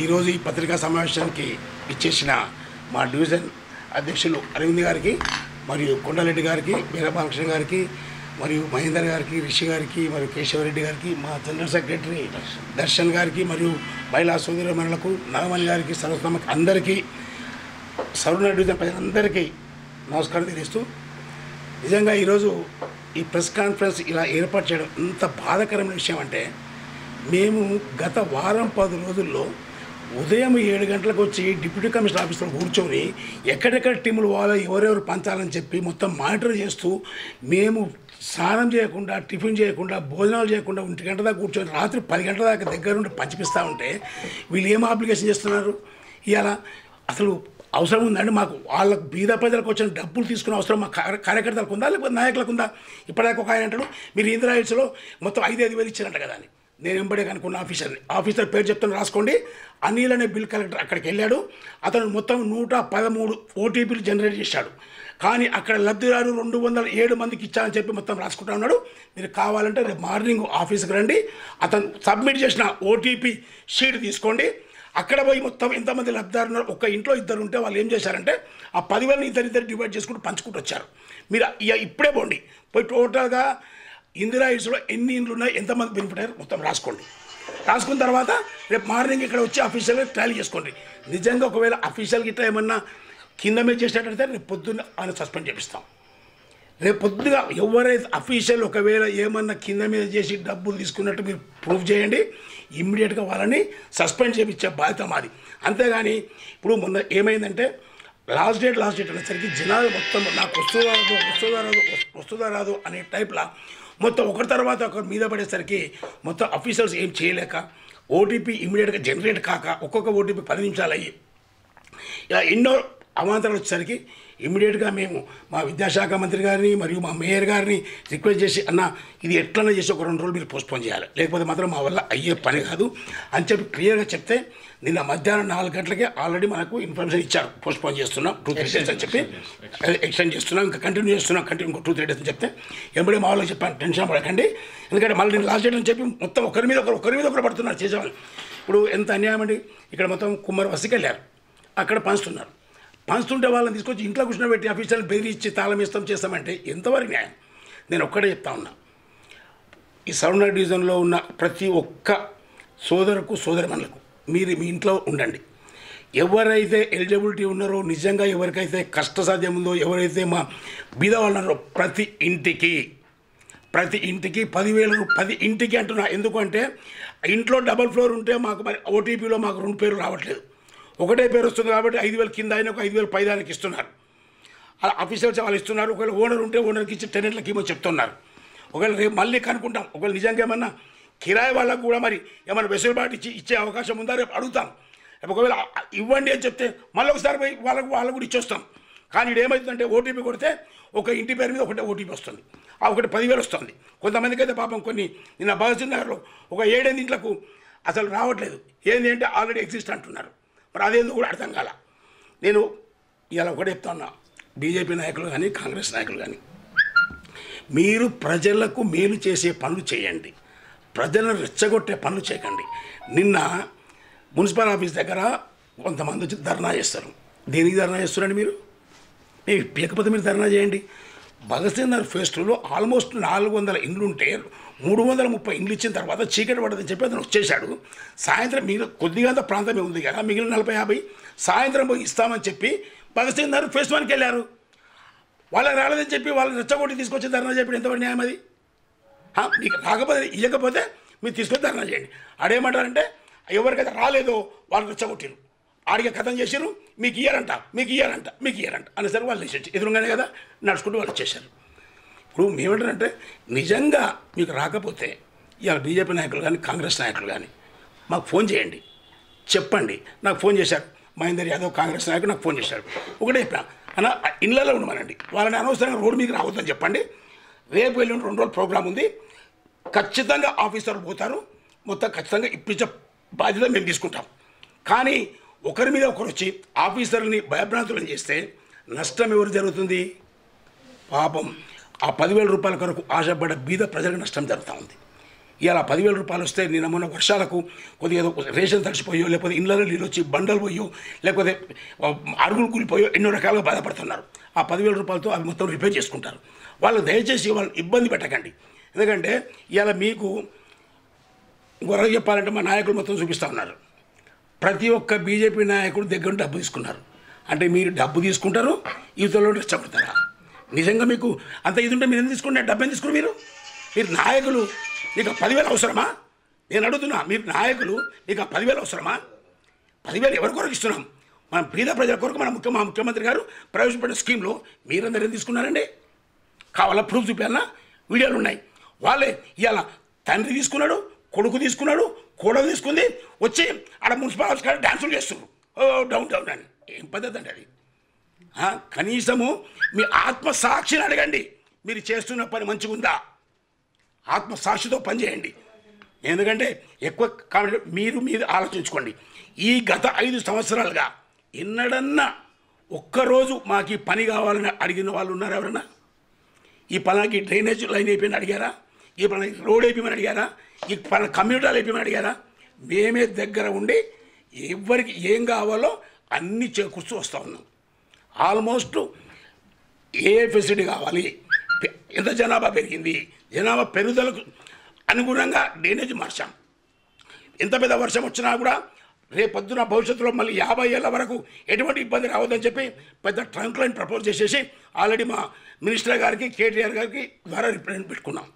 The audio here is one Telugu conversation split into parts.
ఈరోజు ఈ పత్రికా సమావేశానికి ఇచ్చేసిన మా డివిజన్ అధ్యక్షులు అరవింద్ గారికి మరియు కొండారెడ్డి గారికి వీరబాలకృష్ణ గారికి మరియు మహేందర్ గారికి రిషి గారికి మరియు కేశవరెడ్డి గారికి మా జనరల్ సెక్రటరీ దర్శన్ గారికి మరియు మహిళా సోదరిమణులకు నాగమణి గారికి సర్వస్వామికి అందరికీ సరుణ డివిజన్ ప్రజలందరికీ నమస్కారం తెలియస్తూ నిజంగా ఈరోజు ఈ ప్రెస్ కాన్ఫరెన్స్ ఇలా ఏర్పాటు చేయడం ఎంత బాధాకరమైన విషయం అంటే మేము గత వారం 10 రోజుల్లో ఉదయం 7 గంటలకు వచ్చి డిప్యూటీ కమిషనర్ ఆఫీస్లో కూర్చొని ఎక్కడెక్కడ టీములు పోవాలో ఎవరెవరు పంచాలని చెప్పి మొత్తం మానిటర్ చేస్తూ మేము స్నానం చేయకుండా టిఫిన్ చేయకుండా భోజనాలు చేయకుండా 1 గంట దాకా కూర్చొని రాత్రి 10 గంటల దాకా దగ్గర నుండి పంచిపిస్తూ ఉంటే వీళ్ళు ఏం అప్లికేషన్ చేస్తున్నారు ఇవాళ అసలు అవసరం ఉందండి మాకు వాళ్ళకు బీద ప్రజలకు వచ్చిన డబ్బులు తీసుకునే అవసరం మా కార్యకర్తలకు ఉందా లేకపోతే నాయకులకు ఉందా ఇప్పటిదాకా ఒక ఆయన అంటాడు మీరు ఇందిరా హిల్స్లో మొత్తం 5,000 ఇచ్చారంట కదా అని నేను వెంబడే కనుక్కున్న ఆఫీసర్ పేరు చెప్తాను రాసుకోండి అనిల్ అనే బిల్ కలెక్టర్ అక్కడికి వెళ్ళాడు అతను మొత్తం 113 ఓటీపీలు జనరేట్ చేశాడు కానీ అక్కడ లబ్ధిదారు 207 మందికి ఇచ్చారని చెప్పి మొత్తం రాసుకుంటా ఉన్నాడు మీరు కావాలంటే రేపు మార్నింగ్ ఆఫీస్కి రండి అతను సబ్మిట్ చేసిన ఓటీపీ షీట్ తీసుకోండి అక్కడ పోయి మొత్తం ఎంతమంది లబ్ధిదారు ఉన్నారు ఒక ఇంట్లో 2 ఉంటే వాళ్ళు ఏం చేశారంటే ఆ 10,000 ఇద్దరు డివైడ్ చేసుకుంటూ పంచుకుంటూ వచ్చారు మీరు ఇప్పుడే పోండి పోయి టోటల్గా ఇందిరా హిల్స్లో ఎన్ని ఇండ్లు ఉన్నాయి ఎంతమంది బెనిఫిట్ అయ్యారు మొత్తం రాసుకున్న తర్వాత రేపు మార్నింగ్ ఇక్కడ వచ్చి అఫీషియల్గా ట్రాలీ చేసుకోండి నిజంగా ఒకవేళ అఫీషియల్గా ఇట్లా ఏమన్నా కింద మీద చేసినట్టయితే రేపు పొద్దున్న ఆయన సస్పెండ్ చేపిస్తాం రేపు పొద్దుగా ఎవరైతే అఫీషియల్ ఒకవేళ ఏమన్నా కింద మీద చేసి డబ్బులు తీసుకున్నట్టు మీరు ప్రూఫ్ చేయండి ఇమ్మీడియట్గా వాళ్ళని సస్పెండ్ చేయించే బాధ్యత మాది అంతేగాని ఇప్పుడు మొన్న ఏమైందంటే లాస్ట్ డేట్ అనేసరికి జనాలు మొత్తం నాకు వస్తుందా రాదు అనే టైప్లో మొత్తం ఒకరి తర్వాత ఒకరి మీద పడేసరికి మొత్తం ఆఫీసర్స్ ఏం చేయలేక ఓటీపీ ఇమ్మీడియట్గా జనరేట్ కాక ఒక్కొక్క ఓటీపీ 10 నిమిషాలు అయ్యి ఇలా ఎన్నో అవాంతరాలు వచ్చేసరికి ఇమ్మీడియట్గా మేము మా విద్యాశాఖ మంత్రి గారిని మరియు మా మేయర్ గారిని రిక్వెస్ట్ చేసి అన్న ఇది ఎట్లన్నా చేసి ఒక 2 రోజులు మీరు పోస్ట్పోన్ చేయాలి లేకపోతే మాత్రం మా వల్ల అయ్యే పని కాదు అని చెప్పి క్లియర్గా చెప్తే నిన్న మధ్యాహ్నం 4 గంటలకే ఆల్రెడీ మనకు ఇన్ఫర్మేషన్ ఇచ్చారు పోస్ట్పోన్ చేస్తున్నాం 2-3 డేస్ అని చెప్పి ఎక్స్టెండ్ చేస్తున్నాం ఇంకా కంటిన్యూ చేస్తున్నాం ఇంకో 2-3 డేస్ అని చెప్తే ఎంబడే మా వాళ్ళకి చెప్పాను టెన్షన్ పడకండి ఎందుకంటే మళ్ళీ నేను లాస్ట్ డేట్ అని చెప్పి మొత్తం ఒకరి మీద ఒకరు పడుతున్నారు చేసేవాళ్ళు ఇప్పుడు ఎంత అన్యాయం అండి ఇక్కడ మొత్తం కుమ్మరి వసికి వెళ్ళారు అక్కడ పంచుతుంటే వాళ్ళని తీసుకొచ్చి ఇంట్లో కూర్చోబెట్టి ఆఫీసర్లు బెదిరించి తాళం చేస్తామంటే ఎంతవరకు న్యాయం నేను ఒక్కడే చెప్తా ఉన్నా ఈ సరౌండర్ డివిజన్లో ఉన్న ప్రతి ఒక్క సోదరులకు మీరు మీ ఇంట్లో ఉండండి ఎవరైతే ఎలిజిబిలిటీ ఉన్నారో నిజంగా ఎవరికైతే కష్టసాధ్యం ఉందో ఎవరైతే మా బీద వాళ్ళు ఉన్నారో ప్రతి ఇంటికి 10,000 ఇంటికి అంటున్నా ఎందుకంటే ఇంట్లో డబల్ ఫ్లోర్ ఉంటే మాకు మరి ఓటీపీలో మాకు 2 పేర్లు రావట్లేదు ఒకటే పేరు వస్తుంది కాబట్టి 5,000 కింద ఆయన ఒక 5,000 పై దానికి ఇస్తున్నారు అలా ఆఫీసర్స్ వాళ్ళు ఇస్తున్నారు ఒకవేళ ఓనర్ ఉంటే ఓనర్కి ఇచ్చి టెనెంట్లకి ఏమో చెప్తున్నారు ఒకవేళ రేపు మళ్ళీ కనుక్కుంటాం ఒకవేళ నిజంగా ఏమన్నా కిరాయి వాళ్ళకు కూడా మరి ఏమైనా వెసులుబాటు ఇచ్చే అవకాశం ఉందా రేపు అడుగుతాం రేపు ఒకవేళ ఇవ్వండి అని చెప్తే మళ్ళీ ఒకసారి పోయి వాళ్ళకు కూడా ఇచ్చేస్తాం కానీ ఇది ఏమవుతుందంటే ఓటీపీ కొడితే ఒక ఇంటి పేరు మీద ఒకటే ఓటీపీ వస్తుంది ఆ ఒకటి 10,000 వస్తుంది కొంతమందికి అయితే పాపం నిన్న భగత్ సింగ్ నగర్లో ఒక 7 ఇంట్లకు అసలు రావట్లేదు ఏంటి అంటే ఆల్రెడీ ఎగ్జిస్ట్ అంటున్నారు మరి అదేందుకు కూడా అర్థం కాల నేను ఇలా ఒకటి చెప్తా ఉన్నా బీజేపీ నాయకులు కానీ కాంగ్రెస్ నాయకులు కానీ మీరు ప్రజలకు మేలు చేసే పనులు చేయండి ప్రజలను రెచ్చగొట్టే పనులు చేయకండి నిన్న మున్సిపల్ ఆఫీస్ దగ్గర కొంతమంది వచ్చి ధర్నా చేస్తారు దేనికి ధర్నా చేస్తారండి మీరు లేకపోతే మీరు ధర్నా చేయండి భగత్ సింగ్ నగర్ ఫేజ్ 2లో ఆల్మోస్ట్ 400 ఇండ్లు ఉంటే 330 ఇండ్లు ఇచ్చిన తర్వాత చీకటి పడదని చెప్పి అతను వచ్చేసాడు సాయంత్రం మీరు కొద్దిగా అంత ప్రాంతమే ఉంది కదా మిగిలిన 40-50 సాయంత్రం పోయి ఇస్తామని చెప్పి భగత్ సింగ్ నగర్ ఫేజ్ 1కి వెళ్ళారు వాళ్ళకి రాలేదని చెప్పి వాళ్ళని రెచ్చగొట్టి తీసుకొచ్చి ధర్నా చెప్పి ఎంతవరకు న్యాయం అది మీకు రాకపోతే ఇవ్వకపోతే మీరు తీసుకొని ధర్నా చేయండి ఆడేమంటారంటే ఎవరికైతే రాలేదో వాళ్ళు రెచ్చగొట్టిరు ఆడికి కథం చేసారు మీకు ఇయ్యారంట అనేసరికి వాళ్ళు వేసేసి ఎదురుగానే కదా నడుచుకుంటూ వాళ్ళు వచ్చేసారు ఇప్పుడు మేమేంటారంటే నిజంగా మీకు రాకపోతే ఇవాళ బీజేపీ నాయకులు కానీ కాంగ్రెస్ నాయకులు కానీ మాకు ఫోన్ చేయండి చెప్పండి నాకు ఫోన్ చేశారు మహేందర్ యాదవ్ కాంగ్రెస్ నాయకుడు నాకు ఫోన్ చేశాడు ఒకటే చెప్పిన అన్న ఇళ్ళలో ఉండమనండి వాళ్ళని అనవసరంగా రోడ్డు మీకు రావద్దని చెప్పండి రేపు వెళ్ళి 2 రోజుల ప్రోగ్రాం ఉంది ఖచ్చితంగా ఆఫీసర్లు పోతారు మొత్తం ఖచ్చితంగా ఇప్పించే బాధ్యత మేము తీసుకుంటాం కానీ ఒకరి మీద ఒకరు వచ్చి ఆఫీసర్ని భయభ్రాంతులను చేస్తే నష్టం ఎవరు జరుగుతుంది పాపం ఆ 10,000 రూపాయల కొరకు ఆశపడ్డ బీద ప్రజలకు నష్టం జరుగుతూ ఉంది ఇలా 10,000 రూపాయలు వస్తే నేను మొన్న వర్షాలకు కొద్దిగా రేషన్ తడిచిపోయో లేకపోతే ఇళ్ళలో నీళ్ళు వచ్చి బండలు పోయో లేకపోతే అరుగులు కూలిపోయో ఎన్నో రకాలుగా బాధపడుతున్నారు. ఆ 10,000 రూపాయలతో అవి మొత్తం రిపేర్ చేసుకుంటారు. వాళ్ళు దయచేసి వాళ్ళు ఇబ్బంది పెట్టకండి. ఎందుకంటే ఇలా మీకు గొర్రె చెప్పాలంటే మా నాయకులు మొత్తం చూపిస్తూ ఉన్నారు. ప్రతి ఒక్క బీజేపీ నాయకుడు దగ్గర డబ్బు తీసుకున్నారు. అంటే మీరు డబ్బు తీసుకుంటారు, యువతలో రెచ్చగొడతారా? నిజంగా మీకు అంత ఇది ఉంటే మీరు ఎందుకు తీసుకుంటారు? డబ్బు ఎందుకు తీసుకున్నారు? మీరు నాయకులు మీకు 10,000 అవసరమా? నేను అడుగుతున్నా, మీరు నాయకులు మీకు 10,000 అవసరమా? 10,000 ఎవరి కొరకు ఇస్తున్నాం? మన పేద ప్రజల కొరకు మా ముఖ్యమంత్రి గారు ప్రవేశపెట్టిన స్కీమ్లో మీరందరూ ఏం తీసుకున్నారండి? కావాలా ప్రూఫ్ చూపించాలన్నా? వీడియోలు ఉన్నాయి. వాళ్ళే ఇవాళ తండ్రి తీసుకున్నాడు, కొడుకు తీసుకున్నాడు, కోడలు తీసుకుంది, వచ్చి ఆడ మున్సిపల్ ఆఫీస్ కాడ డ్యాన్సులు చేస్తున్నారు. డౌన్ డౌన్ అని. ఏం పద్ధతి అండి అది? కనీసము మీ ఆత్మసాక్షిని అడగండి. మీరు చేస్తున్న పని మంచిగా ఉందా? ఆత్మసాక్షితో పనిచేయండి. ఎందుకంటే ఎక్కువ కాబట్టి మీరు ఆలోచించుకోండి. ఈ గత 5 సంవత్సరాలుగా ఎన్నడన్నా ఒక్కరోజు మాకు ఈ పని కావాలని అడిగిన వాళ్ళు ఉన్నారు ఎవరన్నా? ఈ పలాకి డ్రైనేజ్ లైన్ అయిపోయిన అడిగారా? ఈ పలాకి రోడ్ అయిపోయిమని అడిగారా? ఈ పలానా కమ్యూనిటీలు అయిపోయిమని అడిగారా? మేమే దగ్గర ఉండి ఎవరికి ఏం కావాలో అన్నీ చేకూర్చు వస్తూ ఉన్నాం. ఆల్మోస్ట్ ఏ ఫెసిలిటీ కావాలి, ఎంత జనాభా పెరిగింది, జనాభా పెరుగుదలకు అనుగుణంగా డ్రైనేజ్ మార్చాం. ఎంత పెద్ద వర్షం వచ్చినా కూడా రేపొద్దున భవిష్యత్తులో మళ్ళీ 50 ఏళ్ళ వరకు ఎటువంటి ఇబ్బంది రావద్దని చెప్పి పెద్ద ట్రంక్ లైన్ ప్రపోజ్ చేసేసి ఆల్రెడీ మా మినిస్టర్ గారికి కేటీఆర్ గారికి ద్వారా రిప్రజెంట్ పెట్టుకున్నాం.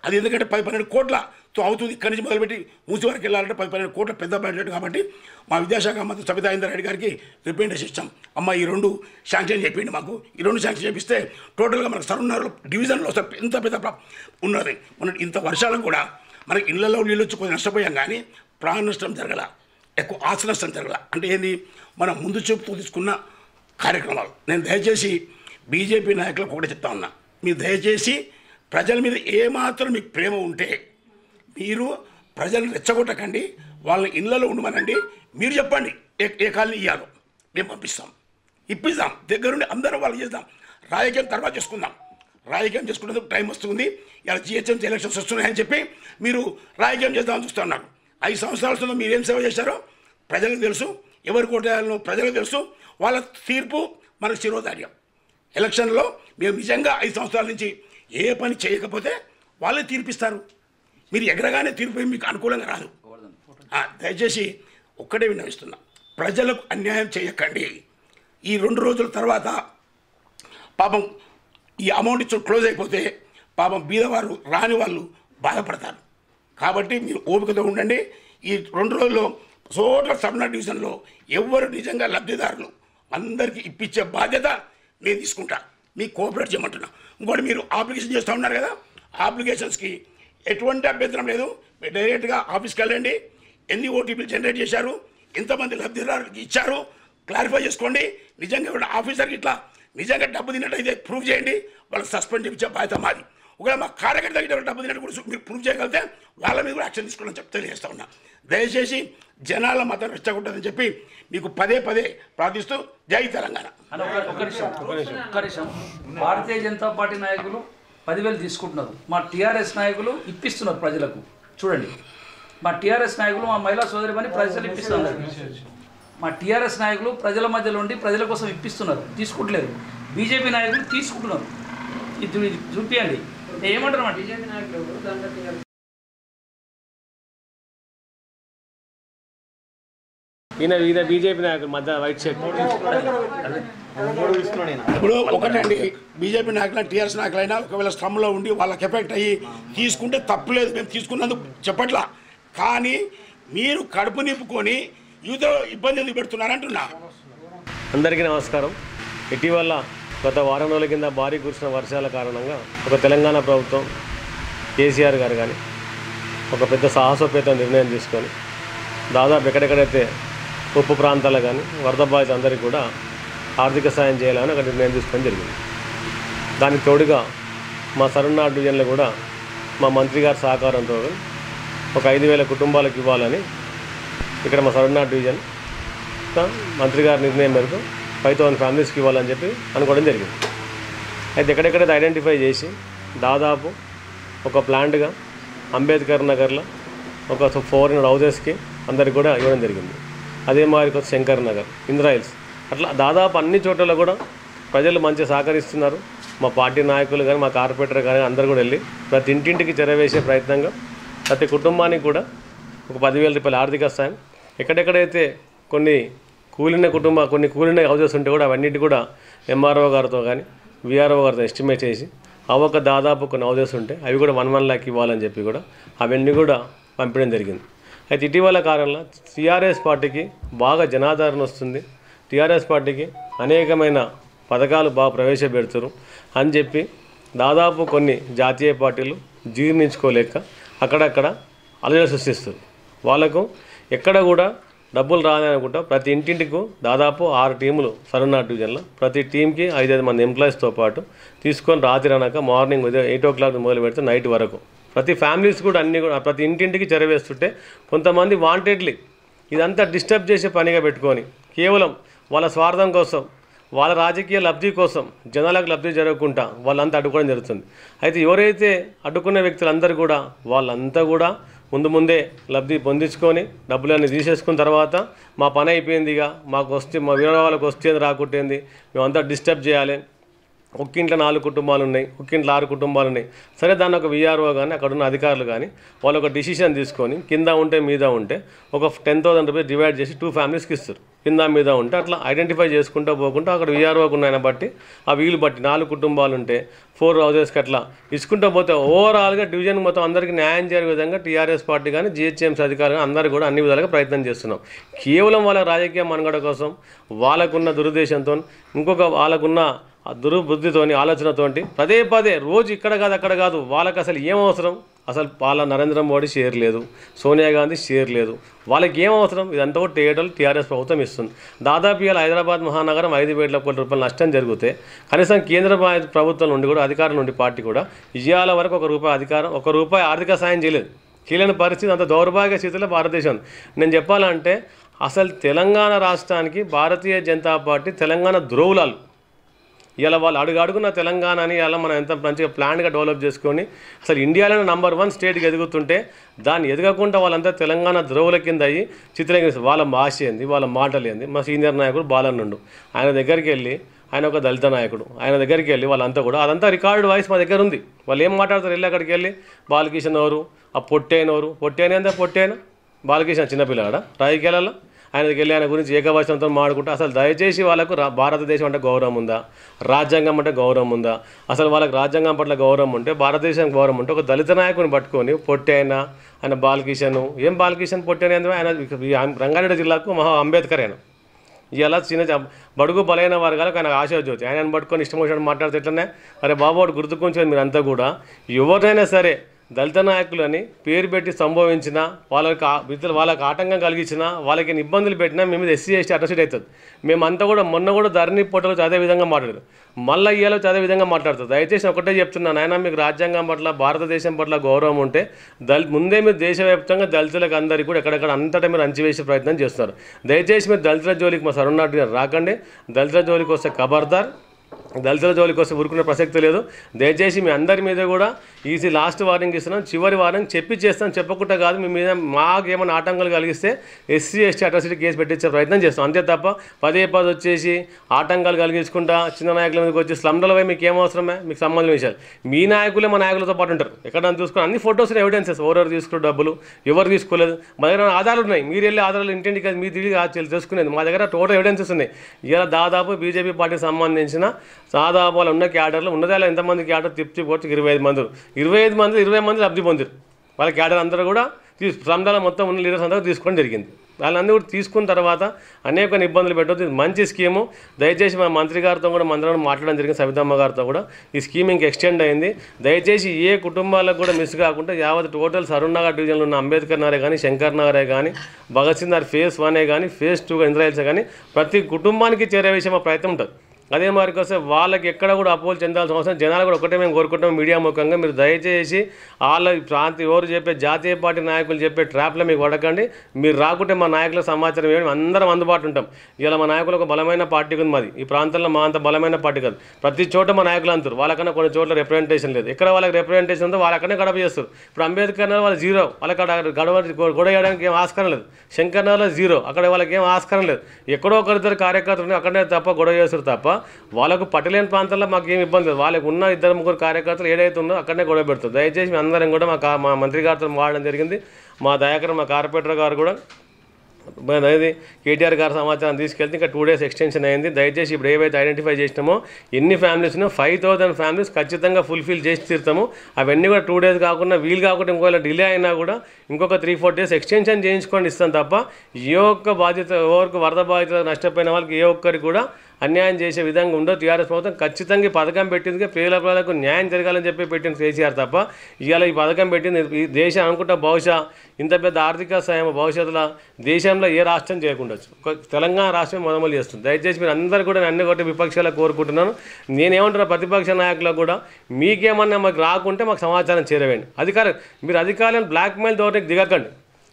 అది ఎందుకంటే 10-12 కోట్లతో అవుతుంది. ఇక్కడి నుంచి మొదలుపెట్టి మూసి వరకు వెళ్ళాలంటే 10-12 కోట్ల పెద్ద బడ్జెట్ కాబట్టి మా విద్యాశాఖ మంత్రి సబితా ఇంద్రారెడ్డి గారికి రిప్రజెంటేషన్ ఇచ్చాం. అమ్మ ఈ 2 శాంక్షన్ చెప్పిండి మాకు. ఈ 2 శాంక్షన్ చేపిస్తే టోటల్గా మనకు సరౌండర్లో డివిజన్లో ఎంత పెద్ద ఉన్నది. మన ఇంత వర్షాలకు కూడా మనకి ఇళ్లలో నీళ్ళు వచ్చి కొంచెం నష్టపోయాం, కానీ ప్రాణ నష్టం జరగల, ఎక్కువ ఆస్తి నష్టం జరగల. అంటే ఏంది? మనం ముందు చూపుతూ తీసుకున్న కార్యక్రమాలు. నేను దయచేసి బీజేపీ నాయకులకు ఒకటే చెప్తా ఉన్నా, మీరు దయచేసి ప్రజల మీద ఏమాత్రం మీకు ప్రేమ ఉంటే మీరు ప్రజలను రెచ్చగొట్టకండి. వాళ్ళని ఇళ్లలో ఉండమనండి. మీరు చెప్పండి ఏ కాలనీ ఇవ్వాలో మేము పంపిస్తాం, ఇప్పిస్తాం. దగ్గరుండి అందరం వాళ్ళు చేద్దాం. రాజకీయం తర్వాత చేసుకుందాం. రాజకీయం చేసుకునేందుకు టైం వస్తుంది. ఇలా జిహెచ్ఎంసీ ఎలక్షన్స్ వస్తున్నాయని చెప్పి మీరు రాజకీయం చేద్దామని చూస్తున్నారు. 5 సంవత్సరాల మీరేం సేవ చేశారో ప్రజలకు తెలుసు. ఎవరు కోటాయాలో ప్రజలకు తెలుసు. వాళ్ళ తీర్పు మనకు శిరోధార్యం. ఎలక్షన్లో మేము నిజంగా 5 సంవత్సరాల నుంచి ఏ పని చేయకపోతే వాళ్ళే తీర్పిస్తారు. మీరు ఎగరగానే తీర్పు మీకు అనుకూలంగా రాదు. దయచేసి ఒక్కటే విన్నవిస్తున్నా, ప్రజలకు అన్యాయం చేయకండి. ఈ 2 రోజుల తర్వాత పాపం ఈ అమౌంట్ ఇచ్చి క్లోజ్ అయిపోతే పాపం బీదవారు రాని వాళ్ళు బాధపడతారు. కాబట్టి మీరు ఓపికతో ఉండండి. ఈ 2 రోజుల్లో టోటల్ సబ్నా డివిజన్లో ఎవరు నిజంగా లబ్ధిదారులు అందరికీ ఇప్పించే బాధ్యత నేను తీసుకుంటా. మీకు కోఆపరేట్ చేయమంటున్నా. ఇంకోటి మీరు అప్లికేషన్ చేస్తూ ఉన్నారు కదా, అప్లికేషన్స్కి ఎటువంటి అభ్యంతరం లేదు. మీరు డైరెక్ట్గా ఆఫీస్కి వెళ్ళండి. ఎన్ని ఓటీపీలు జనరేట్ చేశారు, ఎంతమంది లబ్ధిదారులకు ఇచ్చారు క్లారిఫై చేసుకోండి. నిజంగా కూడా ఆఫీసర్కి ఇట్లా నిజంగా డబ్బు తిన్నట్టయితే ప్రూవ్ చేయండి. వాళ్ళకి సస్పెండ్ చేయించే బాధ్యత మాది. ఒకవేళ మా కార్యకర్తలకి డబ్బు తిన్నట్టు కూడా మీరు ప్రూవ్ చేయగలిగితే వాళ్ళ మీద కూడా యాక్షన్ తీసుకోవాలని చెప్పి తెలియజేస్తా ఉన్నా. దయచేసి జనాల మతం రెచ్చగొట్టదని చెప్పి మీకు పదే ప్రార్థిస్తూ జై తెలంగాణ. భారతీయ జనతా పార్టీ నాయకులు 10,000 తీసుకుంటున్నారు. మా టీఆర్ఎస్ నాయకులు ఇప్పిస్తున్నారు ప్రజలకు. చూడండి, మా టీఆర్ఎస్ నాయకులు మా మహిళా సోదరి పని ప్రజలు ఇప్పిస్తున్నారు. మా టీఆర్ఎస్ నాయకులు ప్రజల మధ్యలో ఉండి ప్రజల కోసం ఇప్పిస్తున్నారు, తీసుకుంటలేరు. బీజేపీ నాయకులు తీసుకుంటున్నారు. ఇది చూపియండి. ఏమంటారు మా బీజేపీ నాయకులు? ఈయన బీజేపీ నాయకులు మధ్య వైట్ షర్ట్. ఇప్పుడు ఒకటండి, బీజేపీ నాయకులైనా టీఆర్ఎస్ నాయకులైనా ఒకవేళ స్ట్రమ్లో ఉండి వాళ్ళకి ఎఫెక్ట్ అయ్యి తీసుకుంటే తప్పులేదు, మేము తీసుకున్నందుకు చెప్పట్లా. కానీ మీరు కడుపు నింపుకొని యూత్ ఇబ్బంది ఎందుకు పెడుతున్నారంటున్నా. అందరికీ నమస్కారం. ఇటీవల గత వారం రోజుల కింద భారీ కురిసిన వర్షాల కారణంగా ఒక తెలంగాణ ప్రభుత్వం కేసీఆర్ గారు కానీ ఒక పెద్ద సాహసోపేత నిర్ణయం తీసుకొని దాదాపు ఎక్కడెక్కడైతే ఉప్పు ప్రాంతాలు కానీ వరద బాధిత అందరికీ కూడా ఆర్థిక సాయం చేయాలని ఒక నిర్ణయం తీసుకోవడం జరిగింది. దానికి తోడుగా మా సరౌండ్ డివిజన్లో కూడా మా మంత్రి గారి సహకారంతో ఒక 5,000 కుటుంబాలకు ఇవ్వాలని ఇక్కడ మా సరౌండ్ డివిజన్ మంత్రి గారి నిర్ణయం మేరకు 5,000 ఫ్యామిలీస్కి ఇవ్వాలని చెప్పి అనుకోవడం జరిగింది. అయితే ఎక్కడెక్కడైతే ఐడెంటిఫై చేసి దాదాపు ఒక ప్లాంట్గా అంబేద్కర్ నగర్లో ఒక 400 హౌజెస్కి అందరికి కూడా ఇవ్వడం జరిగింది. అదే మాదిరి కొత్త శంకర్ నగర్, ఇందిరా హిల్స్, అట్లా దాదాపు అన్ని చోట్ల కూడా ప్రజలు మంచిగా సహకరిస్తున్నారు. మా పార్టీ నాయకులు కానీ మా కార్పొరేటర్ కానీ అందరూ కూడా వెళ్ళి ప్రతి ఇంటింటికి చేరవేసే ప్రయత్నంగా ప్రతి కుటుంబానికి కూడా ఒక 10,000 రూపాయల ఆర్థిక సాయం, ఎక్కడెక్కడైతే కొన్ని కూలిన హౌజెస్ ఉంటే కూడా అవన్నిటి కూడా ఎంఆర్ఓ గారితో కానీ విఆర్ఓ గారితో ఎస్టిమేట్ చేసి ఒక దాదాపు కొన్ని హౌజెస్ ఉంటే అవి కూడా 1 lakh ఇవ్వాలని చెప్పి కూడా అవన్నీ కూడా పంపించడం జరిగింది. అయితే ఇటీవల కాలంలో టీఆర్ఎస్ పార్టీకి బాగా జనాదరణ వస్తుంది, టీఆర్ఎస్ పార్టీకి అనేకమైన పథకాలు బాగా ప్రవేశపెడుతున్నారు అని చెప్పి దాదాపు కొన్ని జాతీయ పార్టీలు జీర్ణించుకోలేక అక్కడక్కడ అలజడి సృష్టిస్తారు. వాళ్ళకు ఎక్కడ కూడా డబ్బులు రాదని అనుకుంటా ప్రతి ఇంటింటికి దాదాపు 6 టీములు సరూర్నగర్ డివిజన్లో ప్రతి టీంకి 5 మంది ఎంప్లాయీస్తో పాటు తీసుకొని రాత్రి అనక మార్నింగ్ 8 o'clock మొదలు పెడితే నైట్ వరకు ప్రతి ఫ్యామిలీస్ కూడా అన్నీ కూడా ప్రతి ఇంటింటికి చేరవేస్తుంటే కొంతమంది వాంటెడ్లీ ఇదంతా డిస్టర్బ్ చేసే పనిగా పెట్టుకొని కేవలం వాళ్ళ స్వార్థం కోసం వాళ్ళ రాజకీయ లబ్ధి కోసం జనాలకు లబ్ధి జరగకుండా వాళ్ళంతా అడ్డుకోవడం జరుగుతుంది. అయితే ఎవరైతే అడ్డుకున్న వ్యక్తులందరూ కూడా వాళ్ళంతా కూడా ముందే లబ్ధి పొందించుకొని డబ్బులన్నీ తీసేసుకున్న తర్వాత మా పని అయిపోయిందిగా, మాకు వస్తే మా వేరే వాళ్ళకి వస్తేంది రాకుంటేంది, మేమంతా డిస్టర్బ్ చేయాలి, ఒక్కింట్లో 4 కుటుంబాలు ఉన్నాయి, ఒక్కింట్లో 6 కుటుంబాలు ఉన్నాయి, సరే దాన్ని ఒక విఆర్ఓ కానీ అక్కడ ఉన్న అధికారులు కానీ వాళ్ళు ఒక డిసిషన్ తీసుకొని కింద ఉంటే మీద ఉంటే ఒక 10,000 రూపీస్ డివైడ్ చేసి 2 ఫ్యామిలీస్కి ఇస్తారు. కింద మీద ఉంటే అట్లా ఐడెంటిఫై చేసుకుంటూ పోకుండా అక్కడ విఆర్ఓకి ఉన్నాయని బట్టి ఆ వీలు బట్టి 4 కుటుంబాలు ఉంటే 4 హౌజెస్కి అట్లా ఇసుకుంటూ పోతే ఓవరాల్గా డివిజన్ మొత్తం అందరికీ న్యాయం చేసే విధంగా టీఆర్ఎస్ పార్టీ కానీ జిహెచ్ఎంసీ అధికారులు అందరూ కూడా అన్ని విధాలుగా ప్రయత్నం చేస్తున్నాం. కేవలం వాళ్ళ రాజకీయ మనుగడ కోసం వాళ్ళకున్న దురుద్దేశంతో ఇంకొక వాళ్ళకున్న దుర్బుద్ధితోని ఆలోచనతోటి పదే రోజు ఇక్కడ కాదు అక్కడ కాదు వాళ్ళకి అసలు ఏం అవసరం, అసలు వాళ్ళ నరేంద్ర మోడీ షేర్ లేదు, సోనియా గాంధీ షేర్ లేదు, వాళ్ళకి ఏం అవసరం, ఇదంతా కూడా టీఆర్ఎస్ ప్రభుత్వం ఇస్తుంది. దాదాపు ఇవాళ హైదరాబాద్ మహానగరం 5,000 కోట్ల రూపాయల నష్టం జరిగితే కనీసం కేంద్ర ప్రభుత్వం నుండి కూడా అధికారం నుండి పార్టీ కూడా ఇవాళ వరకు ఒక రూపాయి ఆర్థిక సాయం చేయలేదు. కీలైన పరిస్థితి అంత దౌర్భాగ్య స్థితిలో భారతదేశం ఉంది. నేను చెప్పాలంటే అసలు తెలంగాణ రాష్ట్రానికి భారతీయ జనతా పార్టీ తెలంగాణ ద్రోవులాలు ఇలా వాళ్ళు అడుగున తెలంగాణని ఇలా మనం ఎంత మంచిగా ప్లాన్గా డెవలప్ చేసుకొని అసలు ఇండియాలోనే నంబర్ 1 స్టేట్కి ఎదుగుతుంటే దాన్ని ఎదగకుండా వాళ్ళంతా తెలంగాణ ద్రోవుల కింద అయ్యి చిత్రీకరిస్తారు. వాళ్ళ భాష ఏంది, వాళ్ళ మాటలు ఏంది. మా సీనియర్ నాయకుడు బాలన్నుండు, ఆయన దగ్గరికి వెళ్ళి ఆయన ఒక దళిత నాయకుడు, ఆయన దగ్గరికి వెళ్ళి వాళ్ళంతా కూడా అదంతా రికార్డు వాయిస్ మా దగ్గర ఉంది. వాళ్ళు ఏం మాట్లాడతారు వెళ్ళి అక్కడికి వెళ్ళి బాలకిషన్ ఎవరు, ఆ పొట్టేనా బాలకిషన్ చిన్నపిల్లడా రాజకీయాలలో ఆయనకి వెళ్ళి ఆయన గురించి ఏకవచనంతో మాడుకుంటూ అసలు దయచేసి వాళ్ళకు భారతదేశం అంటే గౌరవం ఉందా, రాజ్యాంగం అంటే గౌరవం ఉందా, అసలు వాళ్ళకి రాజ్యాంగం పట్ల గౌరవం ఉంటే భారతదేశం గౌరవం ఉంటే ఒక దళిత నాయకుని పట్టుకొని పొట్టైనా ఆయన బాలకిషన్ పొట్టైన ఆయన రంగారెడ్డి జిల్లాకు అంబేద్కర్ ఆయన ఇలా చిన్న బడుగు బలైన వర్గాలకు ఆయన ఆశాజ్యోతి ఆయనను పట్టుకొని ఇష్టం వచ్చినట్టు మాట్లాడితే ఎట్లనే అరే బాబు గుర్తుకొంచుకొని మీరంతా కూడా ఎవరినైనా సరే దళిత నాయకులని పేరు పెట్టి సంభవించినా వాళ్ళకి ఆటంకం కలిగించినా వాళ్ళకి ఇబ్బందులు పెట్టినా మేము SC ST అట్రసిటీ అవుతుంది. మేమంతా కూడా మొన్న కూడా ధరణి పోటలో అదే విధంగా మాట్లాడారు, మళ్ళీ ఇయ్యాలో అదే విధంగా మాట్లాడుతుంది. దయచేసి ఒకటే చెప్తున్నాను, ఆయన మీకు రాజ్యాంగం పట్ల భారతదేశం పట్ల గౌరవం ఉంటే ముందే మీరు దేశవ్యాప్తంగా దళితులకు అందరికీ కూడా ఎక్కడెక్కడ అంతటా మీరు అంచివేసే ప్రయత్నం చేస్తున్నారు. దయచేసి మీరు దళితుల జోలికి మా సరూర్నగర్ రాకండి, దళితుల జోలికి వస్తే ఖబర్దార్, దళితుల జోలికి వస్తే ఊరుకునే ప్రసక్తి లేదు. దయచేసి మీ అందరి మీద కూడా లాస్ట్ వార్నింగ్ ఇస్తున్నాం, చివరి వార్నింగ్ చేస్తాం, చెప్పకుండా కాదు. మీ మీద మాకు ఏమైనా ఆటంకాలు కలిగిస్తే SC ST అట్రాసిటీ కేసు పెట్టించే ప్రయత్నం చేస్తాం. అంతే తప్ప పదే వచ్చేసి ఆటంకాలు కలిగించుకుంటా చిన్న నాయకుల మీదకి వచ్చి స్లమ్లలో పోయి మీకు ఏమవసరమే, మీకు సంబంధం విషయాలు మీ నాయకులే మా నాయకులతో పాటు ఉంటారు. ఎక్కడ చూసుకుని అన్ని ఫొటోస్ ఎవిడెన్సెస్ ఎవరెవరు తీసుకున్న డబ్బులు ఎవరు తీసుకోలేదు మా దగ్గర ఆధారాలు ఉన్నాయి. మీరు వెళ్ళి ఆధారాలు ఇంటింటికి మీ తిరిగి తెలుసుకునేది మా దగ్గర టోటల్ ఎవిడెన్సెస్ ఉన్నాయి. ఇలా దాదాపు బీజేపీ పార్టీకి సంబంధించిన దాదాపు వాళ్ళు ఉన్న క్యాడర్లు ఉన్నదాలో ఎంతమంది క్యాడర్ తిప్పి 25 మంది 20 మంది లబ్ధి పొందారు. వాళ్ళ క్యాడర్ అందరూ కూడా సంఘాల మొత్తం ఉన్న లీడర్స్ అందరూ తీసుకోవడం జరిగింది. వాళ్ళందరూ కూడా తీసుకున్న తర్వాత అనేక ఇబ్బందులు పెట్టవచ్చు. ఇది మంచి స్కీము. దయచేసి మా మంత్రి గారితో కూడా మంత్రులను మాట్లాడడం జరిగింది, సవితమ్మ గారితో కూడా ఈ స్కీమ్ ఇంక ఎక్స్టెండ్ అయింది. దయచేసి ఏ కుటుంబాలకు కూడా మిస్ కాకుండా యావత్ టోటల్ సరూర్నగర్ డివిజన్లో ఉన్న అంబేద్కర్ నగరే కానీ శంకర్ నగరే కానీ భగత్ సింగ్ నగర్ phase 1 కానీ phase 2 ఇందిరా హిల్స్ కానీ ప్రతి కుటుంబానికి చేరే విషయం మా ప్రయత్నం ఉంటుంది. అదే మారికి వస్తే వాళ్ళకి ఎక్కడ కూడా అపోలు చెందాల్సిన అవసరం. జనాలు కూడా ఒకటే మేము కోరుకుంటాం మీడియా ముఖంగా, మీరు దయచేసి వాళ్ళ ఎవరు చెప్పే జాతీయ పార్టీ నాయకులు చెప్పే ట్రాప్లో మీకు పడకండి. మీరు రాకుంటే మా నాయకుల సమాచారం ఇవ్వండి, అందరం అందుబాటులో ఉంటాం. ఇలా మా నాయకులు ఒక బలమైన పార్టీ ఉంది మాది. ఈ ప్రాంతంలో మా అంత బలమైన పార్టీ కాదు, ప్రతి చోట మా నాయకులు అంటారు. వాళ్ళకన్నా కొన్ని చోట్ల రిప్రజెంటేషన్ లేదు. ఎక్కడ వాళ్ళకి రిప్రజెంటేషన్ ఉందో వాళ్ళకన్నా గడప చేస్తారు. ఇప్పుడు అంబేద్కర్ నగర్ వాళ్ళు జీరో, వాళ్ళకి గొడవ చేయడానికి ఏం ఆస్కారం లేదు. శంకర్ నగర్లో జీరో, అక్కడ వాళ్ళకి ఏం ఆస్కారం లేదు. ఎక్కడో ఒకరిద్దరు కార్యకర్తలు అక్కడనే తప్ప గొడవ చేస్తారు తప్ప వాళ్ళకు పట్టలేని ప్రాంతాల్లో మాకు ఏమి ఇబ్బంది లేదు. వాళ్ళకు ఉన్న 2-3 కార్యకర్తలు ఏదైతే ఉందో అక్కడనే గొడవ పెడతారు. దయచేసి మీ అందరం కూడా మా మంత్రి గారితో మాట్లాడడం జరిగింది. మా దయాకర్ మా కార్పొరేటర్ గారు కూడా అనేది కేటీఆర్ గారి సమాచారం తీసుకెళ్తే ఇంకా 2 days ఎక్స్టెన్షన్ అయింది. దయచేసి ఇప్పుడు ఏవైతే ఐడెంటిఫై చేసినామో ఎన్ని ఫ్యామిలీస్ ఉన్నాయో 5000 ఫ్యామిలీస్ ఖచ్చితంగా ఫుల్ఫిల్ చేసి తీరుతాము. అవన్నీ కూడా 2 days కాకుండా వీలు కాకుండా ఇంకోవేళ డిలే అయినా కూడా ఇంకొక 3-4 days ఎక్స్టెన్షన్ చేయించుకొని ఇస్తాం తప్ప ఏ ఒక్క బాధ్యత ఎవరికి వరద బాధ్యత నష్టపోయిన వాళ్ళకి ఏ ఒక్కరికి కూడా అన్యాయం చేసే విధంగా ఉండదు. టీఆర్ఎస్ ప్రభుత్వం ఖచ్చితంగా ఈ పథకం పెట్టింది పేదలకు న్యాయం జరగాలని చెప్పి పెట్టింది కేసీఆర్ తప్ప ఇవాళ ఈ పథకం పెట్టింది ఈ దేశం అనుకుంటా బహుశా ఇంత పెద్ద ఆర్థిక సాయం భవిష్యత్తులో దేశంలో ఏ రాష్ట్రం చేయకుండొచ్చు, తెలంగాణ రాష్ట్రం మొదలు చేస్తుంది. దయచేసి మీరు అందరూ కూడా అన్ని కొట్టి విపక్షాలకు కోరుకుంటున్నాను. నేనేమంటున్నా ప్రతిపక్ష నాయకులకు కూడా మీకేమన్నా మాకు రాకుంటే మాకు సమాచారం చేరవేయండి. మీరు అధికారులను బ్లాక్మెయిల్ ధోరణికి దిగకండి.